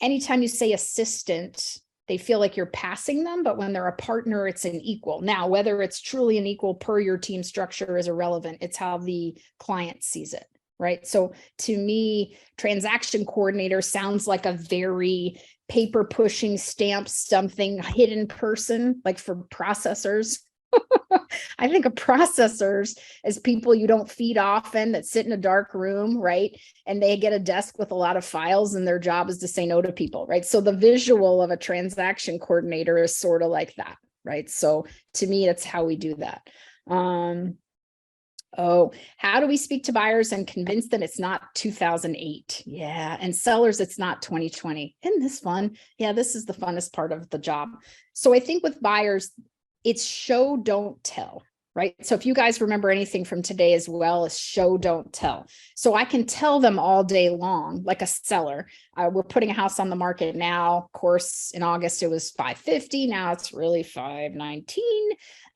anytime you say assistant, they feel like you're passing them, but when they're a partner, it's an equal. Now, whether it's truly an equal per your team structure is irrelevant. It's how the client sees it, right? So to me, transaction coordinator sounds like a very paper pushing, stamp something hidden person, like for processors. I think of processors as people you don't feed often that sit in a dark room, right? And they get a desk with a lot of files and their job is to say no to people, right? So the visual of a transaction coordinator is sort of like that, right? So to me, that's how we do that. How do we speak to buyers and convince them it's not 2008? Yeah. And sellers, it's not 2020. Isn't this fun? Yeah, this is the funnest part of the job. So I think with buyers, it's show, don't tell, right? So if you guys remember anything from today as well, is show, don't tell. So I can tell them all day long, like a seller, we're putting a house on the market now. Of course, in August, it was 550. Now it's really 519.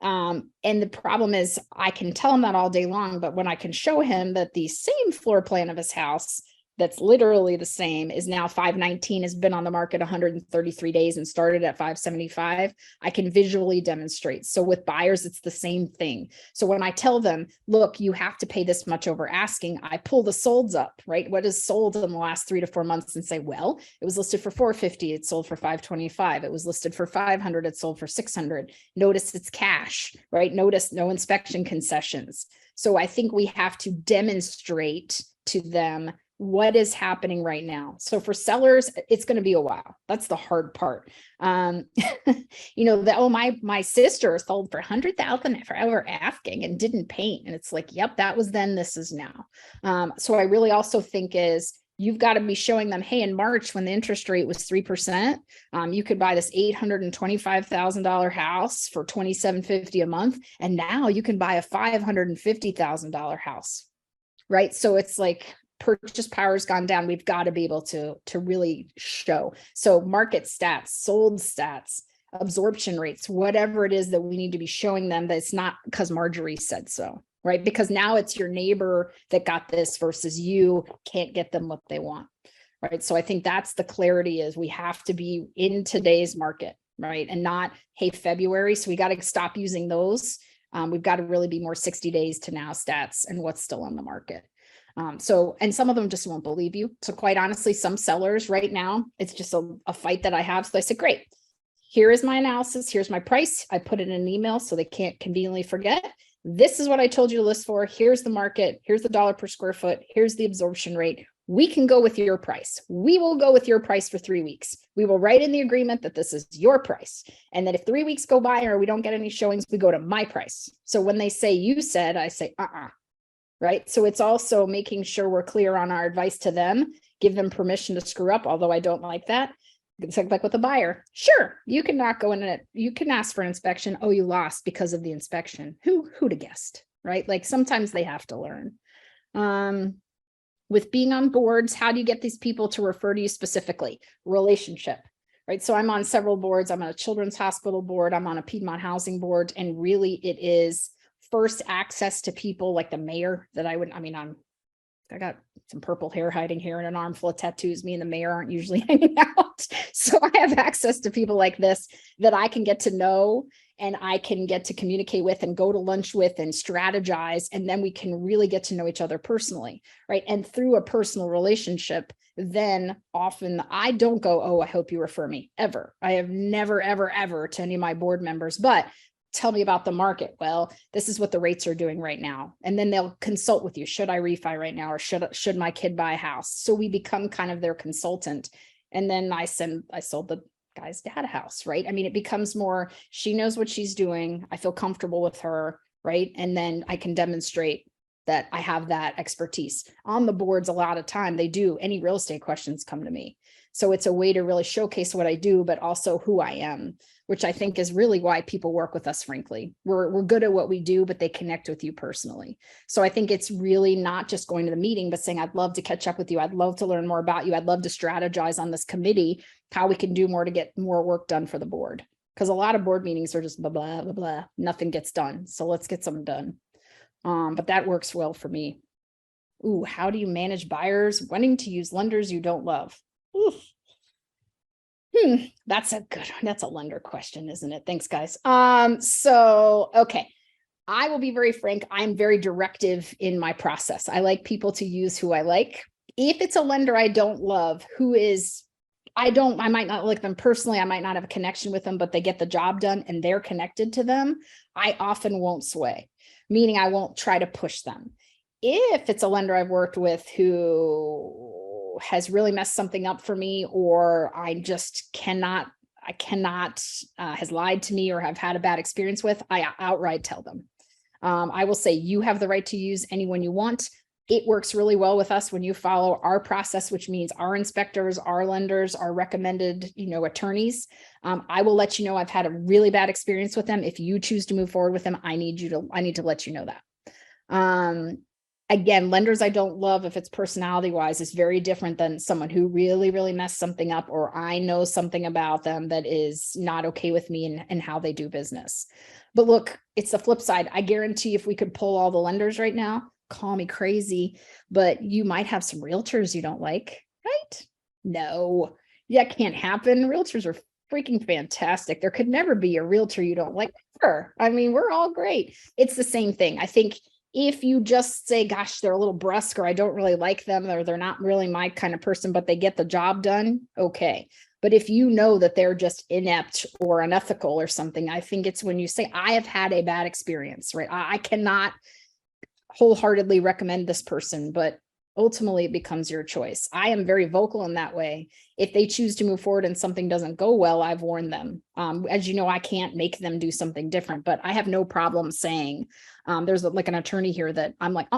And the problem is I can tell him that all day long, but when I can show him that the same floor plan of his house that's literally the same is now 519, has been on the market 133 days and started at 575, I can visually demonstrate. So with buyers, it's the same thing. So when I tell them, look, you have to pay this much over asking, I pull the solds up, right? What is sold in the last 3 to 4 months and say, well, it was listed for 450, it sold for 525. It was listed for 500, it sold for 600. Notice it's cash, right? Notice no inspection concessions. So I think we have to demonstrate to them what is happening right now. So for sellers, it's going to be a while. That's the hard part. My sister sold for 100,000 for over asking and didn't paint. And it's like, yep, that was then, this is now. So I really also think is you've got to be showing them, hey, in March, when the interest rate was 3%, you could buy this $825,000 house for $2,750 a month. And now you can buy a $550,000 house, right? So it's like, purchase power has gone down. We've got to be able to really show. So market stats, sold stats, absorption rates, whatever it is that we need to be showing them, that it's not because Marjorie said so, right? Because now it's your neighbor that got this versus you can't get them what they want, right? So I think that's the clarity, is we have to be in today's market, right? And not, hey, February. So we got to stop using those. We've got to really be more 60 days to now stats and what's still on the market. And some of them just won't believe you. So quite honestly, some sellers right now, it's just a fight that I have. So I said, great, here is my analysis. Here's my price. I put it in an email so they can't conveniently forget. This is what I told you to list for. Here's the market. Here's the dollar per square foot. Here's the absorption rate. We can go with your price. We will go with your price for 3 weeks. We will write in the agreement that this is your price. And that if 3 weeks go by or we don't get any showings, we go to my price. So when they say you said, I say, right? So it's also making sure we're clear on our advice to them, give them permission to screw up, although I don't like that. It's like with a buyer. Sure, you can not go in it. You can ask for an inspection. Oh, you lost because of the inspection. Who'd have guessed, right? Like sometimes they have to learn. With being on boards, how do you get these people to refer to you specifically? Relationship, right? So I'm on several boards. I'm on a children's hospital board. I'm on a Piedmont housing board. And really it is first access to people like the mayor that I got some purple hair hiding here and an armful of tattoos. Me and the mayor aren't usually hanging out. So I have access to people like this that I can get to know and I can get to communicate with and go to lunch with and strategize. And then we can really get to know each other personally, right? And through a personal relationship, then often I don't go, oh, I hope you refer me, ever. I have never, ever, ever to any of my board members, but tell me about the market. Well, this is what the rates are doing right now. And then they'll consult with you. Should I refi right now? Or should my kid buy a house? So we become kind of their consultant. And then I sold the guy's dad a house, right? I mean, it becomes more, she knows what she's doing. I feel comfortable with her, right? And then I can demonstrate that I have that expertise. On the boards, a lot of time they do, any real estate questions come to me. So it's a way to really showcase what I do, but also who I am, which I think is really why people work with us, frankly. We're good at what we do, but they connect with you personally. So I think it's really not just going to the meeting, but saying, I'd love to catch up with you. I'd love to learn more about you. I'd love to strategize on this committee, how we can do more to get more work done for the board. Because a lot of board meetings are just blah, blah, blah, blah. Nothing gets done. So let's get something done. But that works well for me. Ooh, how do you manage buyers wanting to use lenders you don't love? Oof. That's a lender question, isn't it? Thanks, guys. Okay. I will be very frank. I'm very directive in my process. I like people to use who I like. If it's a lender I don't love, I might not like them personally. I might not have a connection with them, but they get the job done and they're connected to them. I often won't sway, meaning I won't try to push them. If it's a lender I've worked with who has really messed something up for me, or I just has lied to me or have had a bad experience with, I outright tell them. I will say, you have the right to use anyone you want. It works really well with us when you follow our process, which means our inspectors, our lenders, our recommended, attorneys. I will let you know I've had a really bad experience with them. If you choose to move forward with them, I need to let you know that. Again, lenders I don't love, if it's personality wise, is very different than someone who really, really messed something up, or I know something about them that is not okay with me and how they do business. But look, it's the flip side. I guarantee if we could pull all the lenders right now, call me crazy, but you might have some realtors you don't like, right? No, that can't happen. Realtors are freaking fantastic. There could never be a realtor you don't like. Sure. I mean, we're all great. It's the same thing. I think if you just say, gosh, they're a little brusque, or I don't really like them, or they're not really my kind of person, but they get the job done, okay. But if you know that they're just inept or unethical or something, I think it's when you say, I have had a bad experience, right? I cannot wholeheartedly recommend this person, but ultimately it becomes your choice. I am very vocal in that way. If they choose to move forward and something doesn't go well, I've warned them. As you know, I can't make them do something different, but I have no problem saying, there's like an attorney here that I'm like,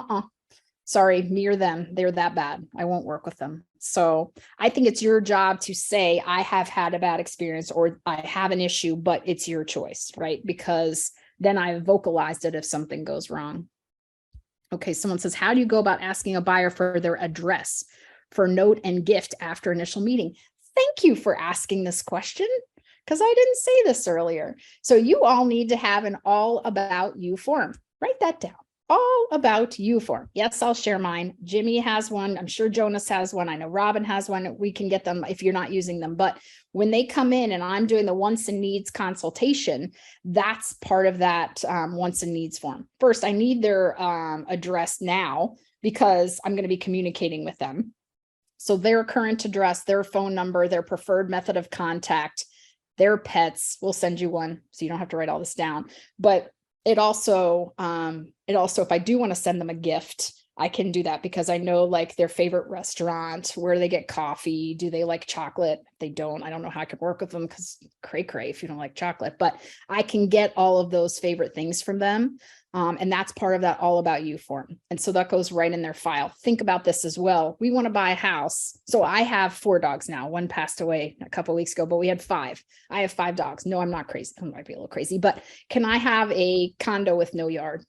sorry, me or them, they're that bad. I won't work with them. So I think it's your job to say, I have had a bad experience or I have an issue, but it's your choice, right? Because then I vocalized it if something goes wrong. Okay, someone says, how do you go about asking a buyer for their address for note and gift after initial meeting? Thank you for asking this question, because I didn't say this earlier. So you all need to have an all about you form. Write that down. All about you form. Yes, I'll share mine. Jimmy has one. I'm sure Jonas has one. I know Robin has one. We can get them if you're not using them. But when they come in and I'm doing the wants and needs consultation, that's part of that wants and needs form. First, I need their address now, because I'm going to be communicating with them. So their current address, their phone number, their preferred method of contact, their pets, we'll send you one so you don't have to write all this down. But it also, if I do want to send them a gift, I can do that because I know like their favorite restaurant, where they get coffee, do they like chocolate? If they don't, I don't know how I could work with them because cray if you don't like chocolate, but I can get all of those favorite things from them. And that's part of that all about you form. And so that goes right in their file. Think about this as well. We want to buy a house. So I have 4 dogs now. One passed away a couple of weeks ago, but we had 5. I have 5 dogs. No, I'm not crazy. I might be a little crazy, but can I have a condo with no yard?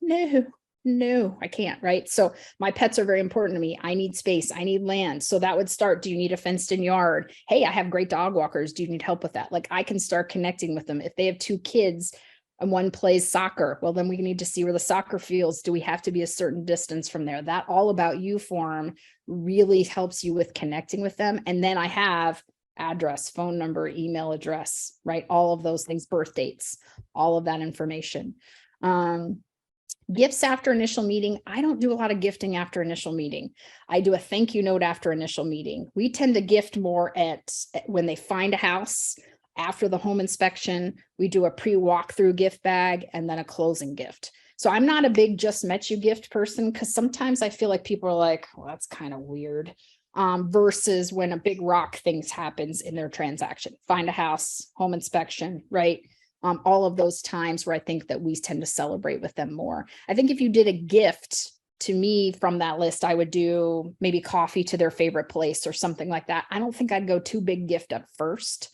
No, I can't. Right. So my pets are very important to me. I need space. I need land. So that would start, do you need a fenced in yard? Hey, I have great dog walkers. Do you need help with that? Like I can start connecting with them. If they have 2 kids, and one plays soccer, well, then we need to see where the soccer fields, do we have to be a certain distance from there? That all about you form really helps you with connecting with them. And then I have address, phone number, email address, right? All of those things, birth dates, all of that information. Gifts after initial meeting. I don't do a lot of gifting after initial meeting. I do a thank you note after initial meeting. We tend to gift more at when they find a house. After the home inspection, we do a pre-walkthrough gift bag and then a closing gift. So I'm not a big just met you gift person because sometimes I feel like people are like, well, that's kind of weird. Versus when a big rock things happens in their transaction, find a house, home inspection, right? All of those times where I think that we tend to celebrate with them more. I think if you did a gift to me from that list, I would do maybe coffee to their favorite place or something like that. I don't think I'd go too big gift at first.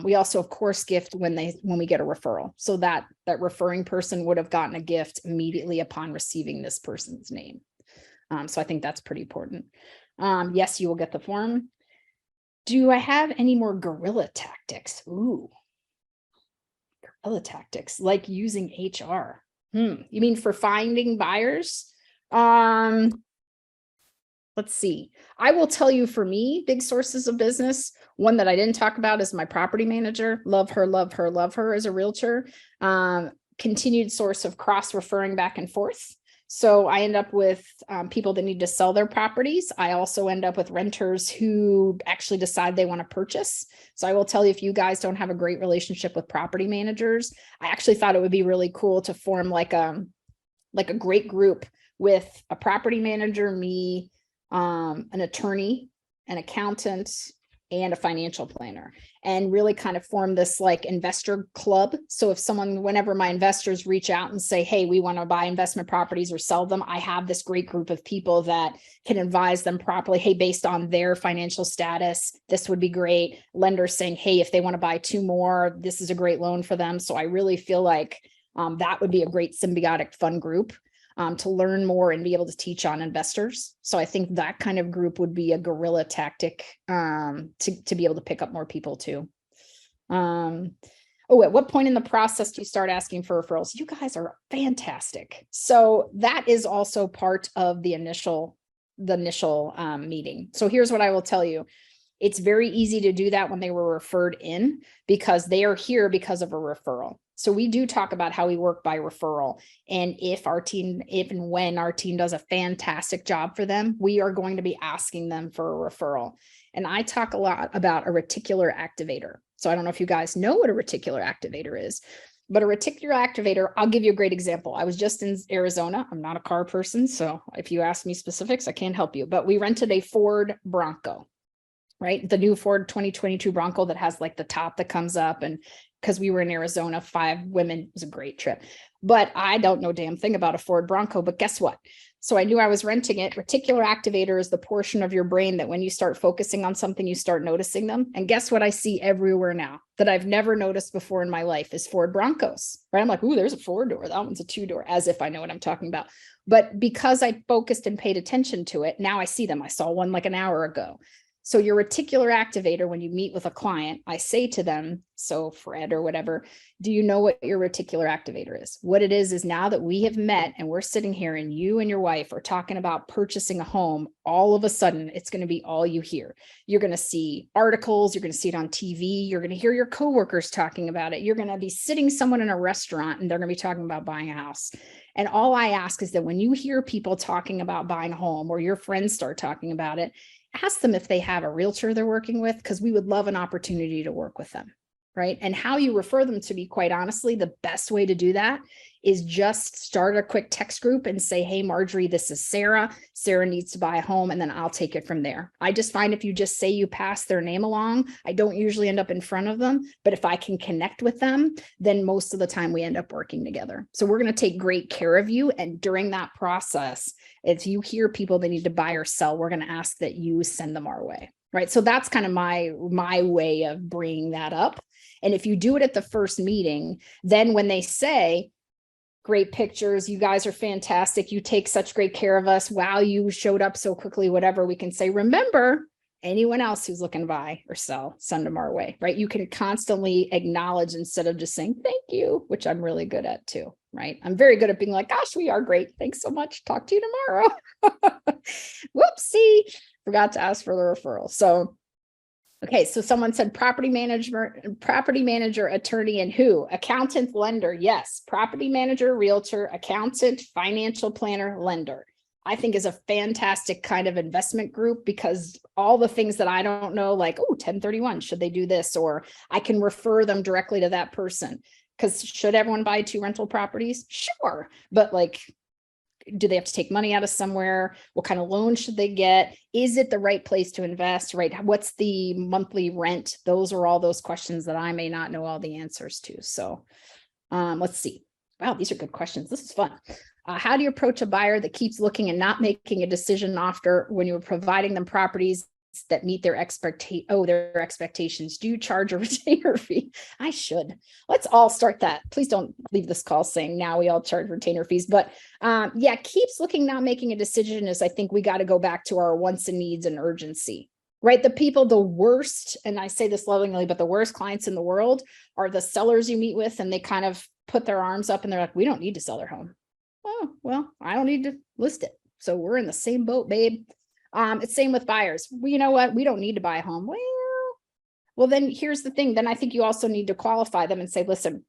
We also, of course, gift when we get a referral. So that referring person would have gotten a gift immediately upon receiving this person's name. So I think that's pretty important. Yes, you will get the form. Do I have any more guerrilla tactics? Ooh, guerrilla tactics, like using HR. You mean for finding buyers? Let's see. I will tell you, for me, big sources of business. One that I didn't talk about is my property manager. Love her, love her, love her as a realtor. Continued source of cross referring back and forth. So I end up with people that need to sell their properties. I also end up with renters who actually decide they want to purchase. So I will tell you, if you guys don't have a great relationship with property managers, I actually thought it would be really cool to form like a great group with a property manager, me, an attorney, an accountant, and a financial planner, and really kind of form this like investor club. So if whenever my investors reach out and say, hey, we want to buy investment properties or sell them, I have this great group of people that can advise them properly. Hey, based on their financial status, this would be great. Lenders saying, hey, if they want to buy 2 more, this is a great loan for them. So I really feel like that would be a great symbiotic fun group to learn more and be able to teach on investors. So I think that kind of group would be a guerrilla tactic to be able to pick up more people too. At what point in the process do you start asking for referrals? You guys are fantastic. So that is also part of the initial meeting. So here's what I will tell you. It's very easy to do that when they were referred in because they are here because of a referral. So we do talk about how we work by referral. And if and when our team does a fantastic job for them, we are going to be asking them for a referral. And I talk a lot about a reticular activator. So I don't know if you guys know what a reticular activator is, but a reticular activator, I'll give you a great example. I was just in Arizona. I'm not a car person, so if you ask me specifics, I can't help you. But we rented a Ford Bronco, right? The new Ford 2022 Bronco that has like the top that comes up, and because we were in Arizona, 5 women, it was a great trip. But I don't know damn thing about a Ford Bronco, but guess what? So I knew I was renting it. Reticular activator is the portion of your brain that when you start focusing on something, you start noticing them. And guess what I see everywhere now that I've never noticed before in my life is Ford Broncos, right? I'm like, ooh, there's a 4-door. That one's a 2-door, as if I know what I'm talking about. But because I focused and paid attention to it, now I see them. I saw one like an hour ago. So your reticular activator, when you meet with a client, I say to them, so Fred or whatever, do you know what your reticular activator is? What it is now that we have met and we're sitting here and you and your wife are talking about purchasing a home, all of a sudden, it's going to be all you hear. You're going to see articles, you're going to see it on TV, you're going to hear your coworkers talking about it. You're going to be sitting someone in a restaurant and they're going to be talking about buying a house. And all I ask is that when you hear people talking about buying a home or your friends start talking about it, ask them if they have a realtor they're working with, because we would love an opportunity to work with them. Right. And how you refer them to me, quite honestly, the best way to do that is just start a quick text group and say, hey, Marjorie, this is Sarah. Sarah needs to buy a home, and then I'll take it from there. I just find if you just say you pass their name along, I don't usually end up in front of them. But if I can connect with them, then most of the time we end up working together. So we're going to take great care of you. And during that process, if you hear people that need to buy or sell, we're going to ask that you send them our way. Right. So that's kind of my way of bringing that up. And if you do it at the first meeting, then when they say, great pictures, you guys are fantastic, you take such great care of us, wow, you showed up so quickly, whatever, we can say, remember, anyone else who's looking to buy or sell, send them our way, right? You can constantly acknowledge instead of just saying thank you, which I'm really good at too, right? I'm very good at being like, gosh, we are great. Thanks so much. Talk to you tomorrow. Whoopsie, forgot to ask for the referral. So okay, so someone said property manager, attorney, and who? Accountant, lender. Yes, property manager, realtor, accountant, financial planner, lender. I think is a fantastic kind of investment group, because all the things that I don't know, like, oh, 1031, should they do this? Or I can refer them directly to that person. Because should everyone buy 2 rental properties? Sure. But like, do they have to take money out of somewhere? What kind of loan should they get? Is it the right place to invest, right? What's the monthly rent? Those are all those questions that I may not know all the answers to. So let's see. Wow, these are good questions. This is fun. How do you approach a buyer that keeps looking and not making a decision after when you were providing them properties that meet their expectations? Do you charge a retainer fee? I should. Let's all start that. Please don't leave this call saying now we all charge retainer fees. But yeah, keeps looking, not making a decision is, I think we got to go back to our wants and needs and urgency, right? The worst, and I say this lovingly, but the worst clients in the world are the sellers you meet with, and they kind of put their arms up and they're like, we don't need to sell their home. Oh, well, I don't need to list it. So we're in the same boat, babe. It's same with buyers. Well, you know what? We don't need to buy a home. Well, then here's the thing. Then I think you also need to qualify them and say, listen,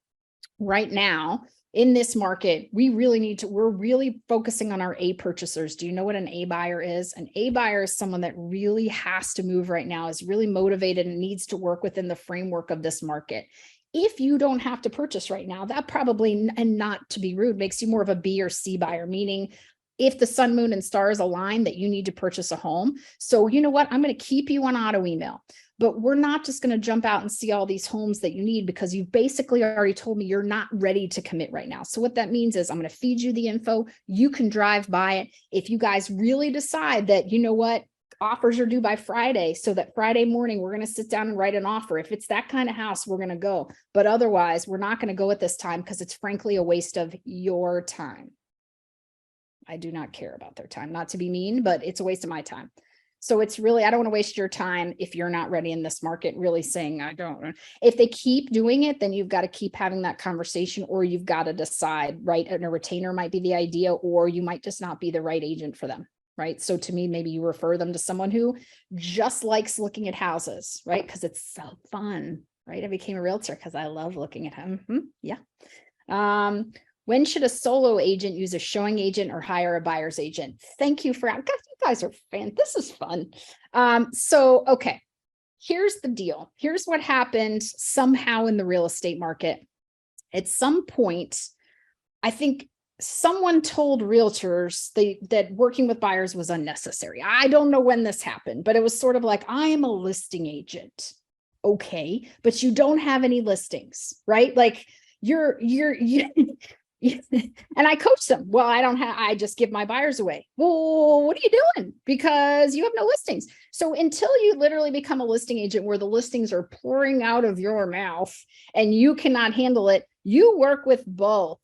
right now in this market, we're really focusing on our A purchasers. Do you know what an A buyer is? An A buyer is someone that really has to move right now, is really motivated and needs to work within the framework of this market. If you don't have to purchase right now, that probably, and not to be rude, makes you more of a B or C buyer, meaning if the sun, moon, and stars align that you need to purchase a home. So you know what? I'm going to keep you on auto email, but we're not just going to jump out and see all these homes that you need, because you've basically already told me you're not ready to commit right now. So what that means is I'm going to feed you the info. You can drive by it. If you guys really decide that, you know what, offers are due by Friday, so that Friday morning, we're going to sit down and write an offer. If it's that kind of house, we're going to go. But otherwise, we're not going to go at this time, because it's frankly a waste of your time. I do not care about their time, not to be mean, but it's a waste of my time. So it's really, I don't want to waste your time if you're not ready in this market, really saying, I don't. If they keep doing it, then you've got to keep having that conversation, or you've got to decide, right? And a retainer might be the idea, or you might just not be the right agent for them. Right. So to me, maybe you refer them to someone who just likes looking at houses, right? Because it's so fun, right? I became a realtor because I love looking at them. Yeah. When should a solo agent use a showing agent or hire a buyer's agent? Thank you for, God, you guys are this is fun. Okay, here's the deal. Here's what happened somehow in the real estate market. At some point, I think someone told realtors that working with buyers was unnecessary. I don't know when this happened, but it was sort of like, I am a listing agent. Okay, but you don't have any listings, right? Like you're and I coach them. Well, I just give my buyers away. Well, what are you doing? Because you have no listings. So until you literally become a listing agent where the listings are pouring out of your mouth and you cannot handle it, you work with both.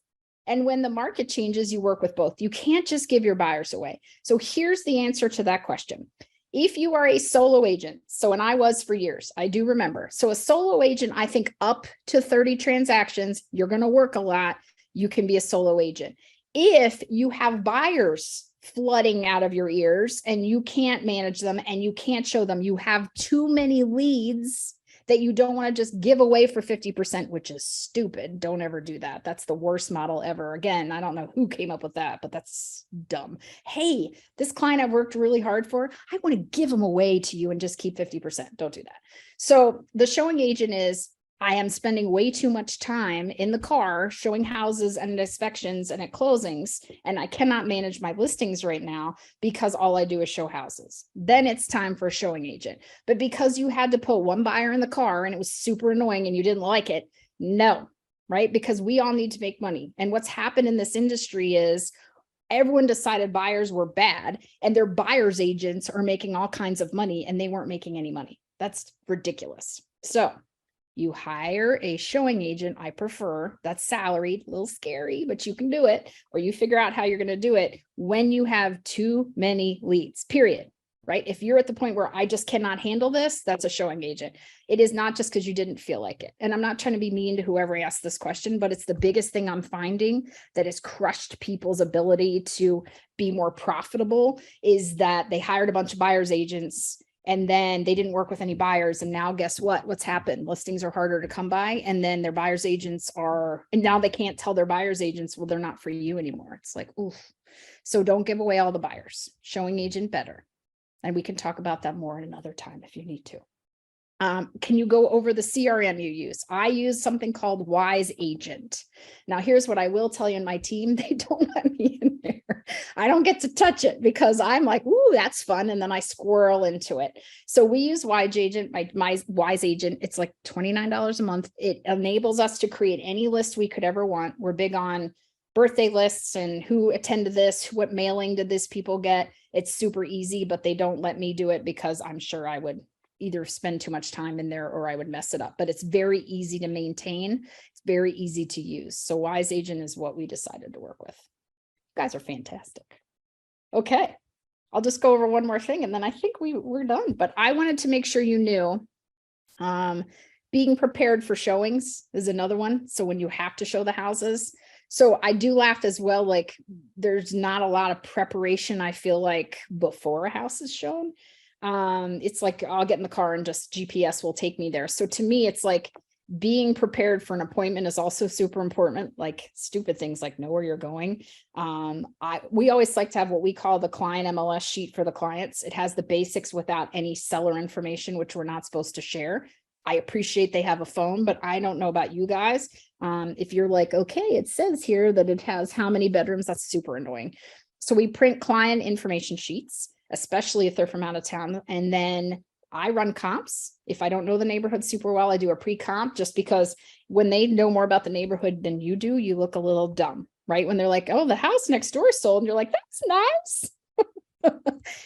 And when the market changes, you work with both. You can't just give your buyers away. So here's the answer to that question. If you are a solo agent, and I was for years, I do remember. So a solo agent, I think up to 30 transactions, you're going to work a lot. You can be a solo agent. If you have buyers flooding out of your ears and you can't manage them and you can't show them, you have too many leads, that you don't want to just give away for 50%, which is stupid. Don't ever do that. That's the worst model ever. Again, I don't know who came up with that, but that's dumb. Hey, this client I've worked really hard for, I want to give them away to you and just keep 50%. Don't do that. So the showing agent is, I am spending way too much time in the car showing houses and inspections and at closings, and I cannot manage my listings right now because all I do is show houses. Then it's time for a showing agent. But because you had to put one buyer in the car and it was super annoying and you didn't like it, no, right? Because we all need to make money. And what's happened in this industry is everyone decided buyers were bad and their buyer's agents are making all kinds of money and they weren't making any money. That's ridiculous. So you hire a showing agent, I prefer, that's salaried, a little scary, but you can do it, or you figure out how you're going to do it when you have too many leads, period, right? If you're at the point where I just cannot handle this, that's a showing agent. It is not just because you didn't feel like it. And I'm not trying to be mean to whoever asked this question, but it's the biggest thing I'm finding that has crushed people's ability to be more profitable is that they hired a bunch of buyer's agents and then they didn't work with any buyers. And now guess what? What's happened? Listings are harder to come by. And then their buyer's agents and now they can't tell their buyer's agents, well, they're not for you anymore. It's like, oof. So don't give away all the buyers. Showing agent better. And we can talk about that more another time if you need to. Can you go over the CRM you use? I use something called Wise Agent. Now, here's what I will tell you in my team. They don't let me in there. I don't get to touch it because I'm like, ooh, that's fun. And then I squirrel into it. So we use Wise Agent, my Wise Agent. It's like $29 a month. It enables us to create any list we could ever want. We're big on birthday lists and who attended this, what mailing did this people get. It's super easy, but they don't let me do it because I'm sure I would either spend too much time in there or I would mess it up, but it's very easy to maintain. It's very easy to use. So Wise Agent is what we decided to work with. You guys are fantastic. Okay. I'll just go over one more thing and then I think we're done, but I wanted to make sure you knew, being prepared for showings is another one. So when you have to show the houses, so I do laugh as well, like there's not a lot of preparation, I feel like, before a house is shown. It's like I'll get in the car and just GPS will take me there. So to me, it's like being prepared for an appointment is also super important, like stupid things like know where you're going. We always like to have what we call the client MLS sheet for the clients. It has the basics without any seller information, which we're not supposed to share. I appreciate they have a phone, but I don't know about you guys. If you're like, okay, it says here that it has how many bedrooms, that's super annoying. So we print client information sheets, especially if they're from out of town. And then I run comps. If I don't know the neighborhood super well, I do a pre-comp just because when they know more about the neighborhood than you do, you look a little dumb, right? When they're like, oh, the house next door sold. And you're like, that's nice.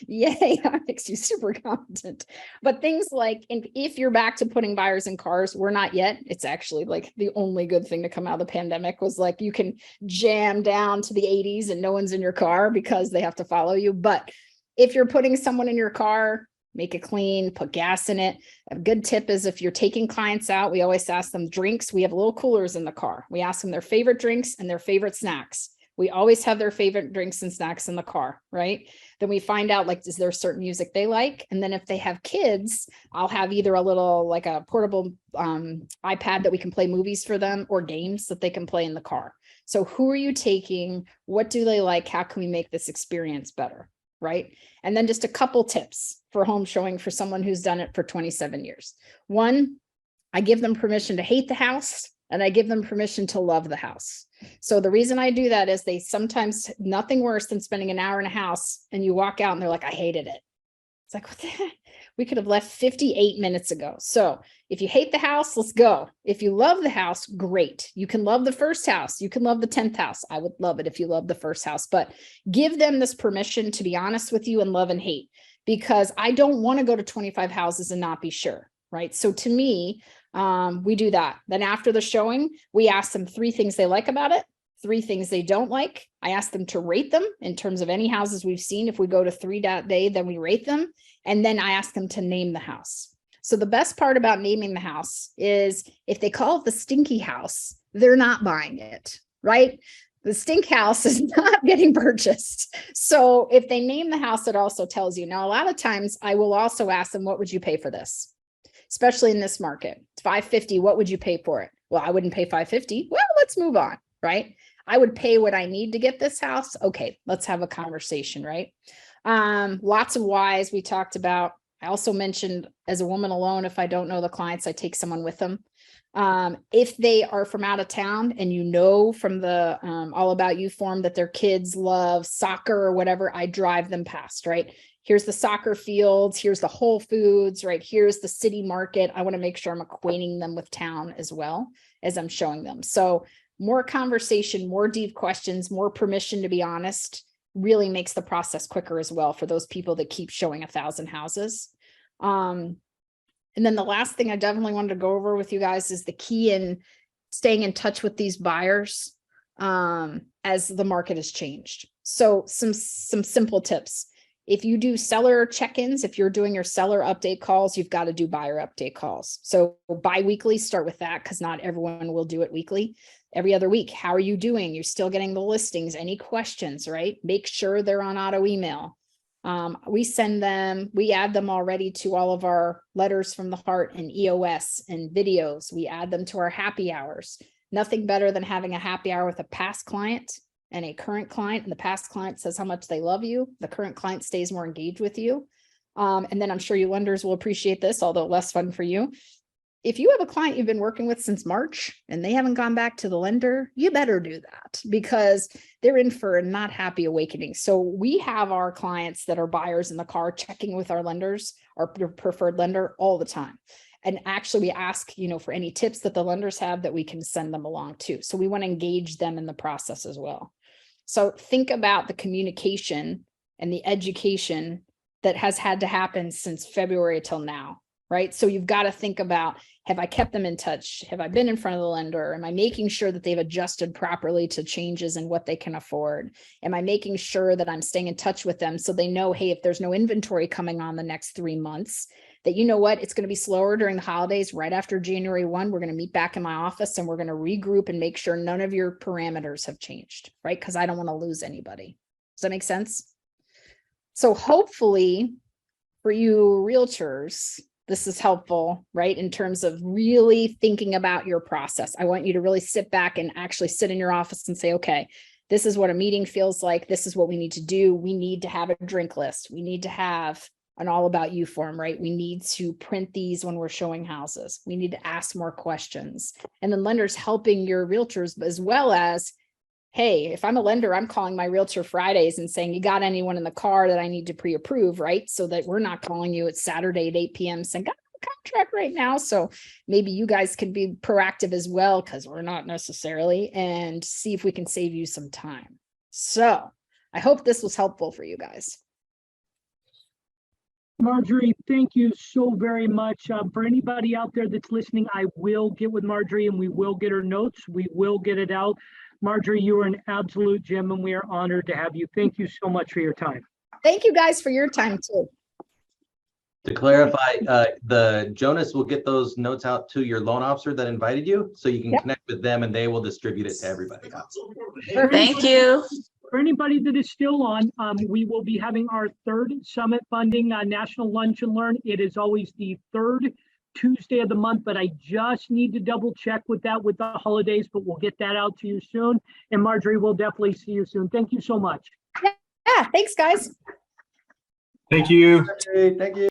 Yay, that makes you super competent. But things like, if you're back to putting buyers in cars, we're not yet. It's actually like the only good thing to come out of the pandemic was like you can jam down to the 80s and no one's in your car because they have to follow you. But if you're putting someone in your car, make it clean, put gas in it. A good tip is if you're taking clients out, we always ask them drinks. We have little coolers in the car. We ask them their favorite drinks and their favorite snacks. We always have their favorite drinks and snacks in the car, right? Then we find out, like, is there certain music they like? And then if they have kids, I'll have either a little, like a portable iPad that we can play movies for them or games that they can play in the car. So who are you taking? What do they like? How can we make this experience better? Right? And then just a couple tips for home showing for someone who's done it for 27 years. One, I give them permission to hate the house and I give them permission to love the house. So the reason I do that is they sometimes, nothing worse than spending an hour in a house and you walk out and they're like, I hated it. It's like, what the heck? We could have left 58 minutes ago. So if you hate the house, let's go. If you love the house, great. You can love the first house. You can love the 10th house. I would love it if you love the first house, but give them this permission to be honest with you and love and hate, because I don't want to go to 25 houses and not be sure. Right. So to me, we do that. Then after the showing, we ask them 3 things they like about it, 3 things they don't like. I ask them to rate them in terms of any houses we've seen. If we go to 3 that day, then we rate them. And then I ask them to name the house. So the best part about naming the house is if they call it the stinky house, they're not buying it, right? The stink house is not getting purchased. So if they name the house, it also tells you. Now, a lot of times I will also ask them, what would you pay for this? especially in this market. It's $550. What would you pay for it? Well, I wouldn't pay $550. Well, let's move on, right? I would pay what I need to get this house. Okay, let's have a conversation, right? Lots of whys we talked about. I also mentioned, as a woman alone, if I don't know the clients, I take someone with them. If they are from out of town and you know from the All About You form that their kids love soccer or whatever, I drive them past, right? Here's the soccer fields, here's the Whole Foods, right? Here's the city market. I want to make sure I'm acquainting them with town as well as I'm showing them. So more conversation, more deep questions, more permission to be honest really makes the process quicker as well for those people that keep showing 1,000 houses. And then the last thing I definitely wanted to go over with you guys is the key in staying in touch with these buyers as the market has changed. So some simple tips. If you do seller check-ins, if you're doing your seller update calls, you've got to do buyer update calls. So bi-weekly, start with that because not everyone will do it weekly. Every other week, how are you doing? You're still getting the listings. Any questions, right? Make sure they're on auto email. We send them, we add them already to all of our letters from the heart and EOS and videos. We add them to our happy hours. Nothing better than having a happy hour with a past client and a current client. And the past client says how much they love you. The current client stays more engaged with you. And then I'm sure you lenders will appreciate this, although less fun for you. If you have a client you've been working with since March and they haven't gone back to the lender, you better do that because they're in for a not happy awakening. So we have our clients that are buyers in the car checking with our lenders, our preferred lender all the time. And actually we ask, for any tips that the lenders have that we can send them along too. So we want to engage them in the process as well. So think about the communication and the education that has had to happen since February till now. Right? So you've got to think about, have I kept them in touch? Have I been in front of the lender? Am I making sure that they've adjusted properly to changes in what they can afford? Am I making sure that I'm staying in touch with them so they know, hey, if there's no inventory coming on the next 3 months, that you know what, it's going to be slower during the holidays. Right after January 1, we're going to meet back in my office and we're going to regroup and make sure none of your parameters have changed, right? Because I don't want to lose anybody. Does that make sense? So hopefully for you realtors, this is helpful, right? In terms of really thinking about your process. I want you to really sit back and actually sit in your office and say, okay, this is what a meeting feels like. This is what we need to do. We need to have a drink list. We need to have an All About You form, right? We need to print these when we're showing houses. We need to ask more questions. And then lenders helping your realtors as well as, hey, if I'm a lender, I'm calling my realtor Fridays and saying, you got anyone in the car that I need to pre-approve, right? So that we're not calling you at Saturday at 8 p.m. saying, got a contract right now. So maybe you guys can be proactive as well, because we're not necessarily, and see if we can save you some time. So I hope this was helpful for you guys. Marjorie, thank you so very much. For anybody out there that's listening, I will get with Marjorie and we will get her notes. We will get it out. Marjorie, you are an absolute gem and we are honored to have you. Thank you so much for your time. Thank you guys for your time too. To clarify, the Jonas will get those notes out to your loan officer that invited you, so you can connect with them and they will distribute it to everybody else. Thank you. For anybody that is still on, we will be having our third summit funding National Lunch and Learn. It is always the third Tuesday of the month, but I just need to double check with that with the holidays, but we'll get that out to you soon. And Marjorie, we'll definitely see you soon. Thank you so much. Yeah, thanks guys. Thank you. Thank you.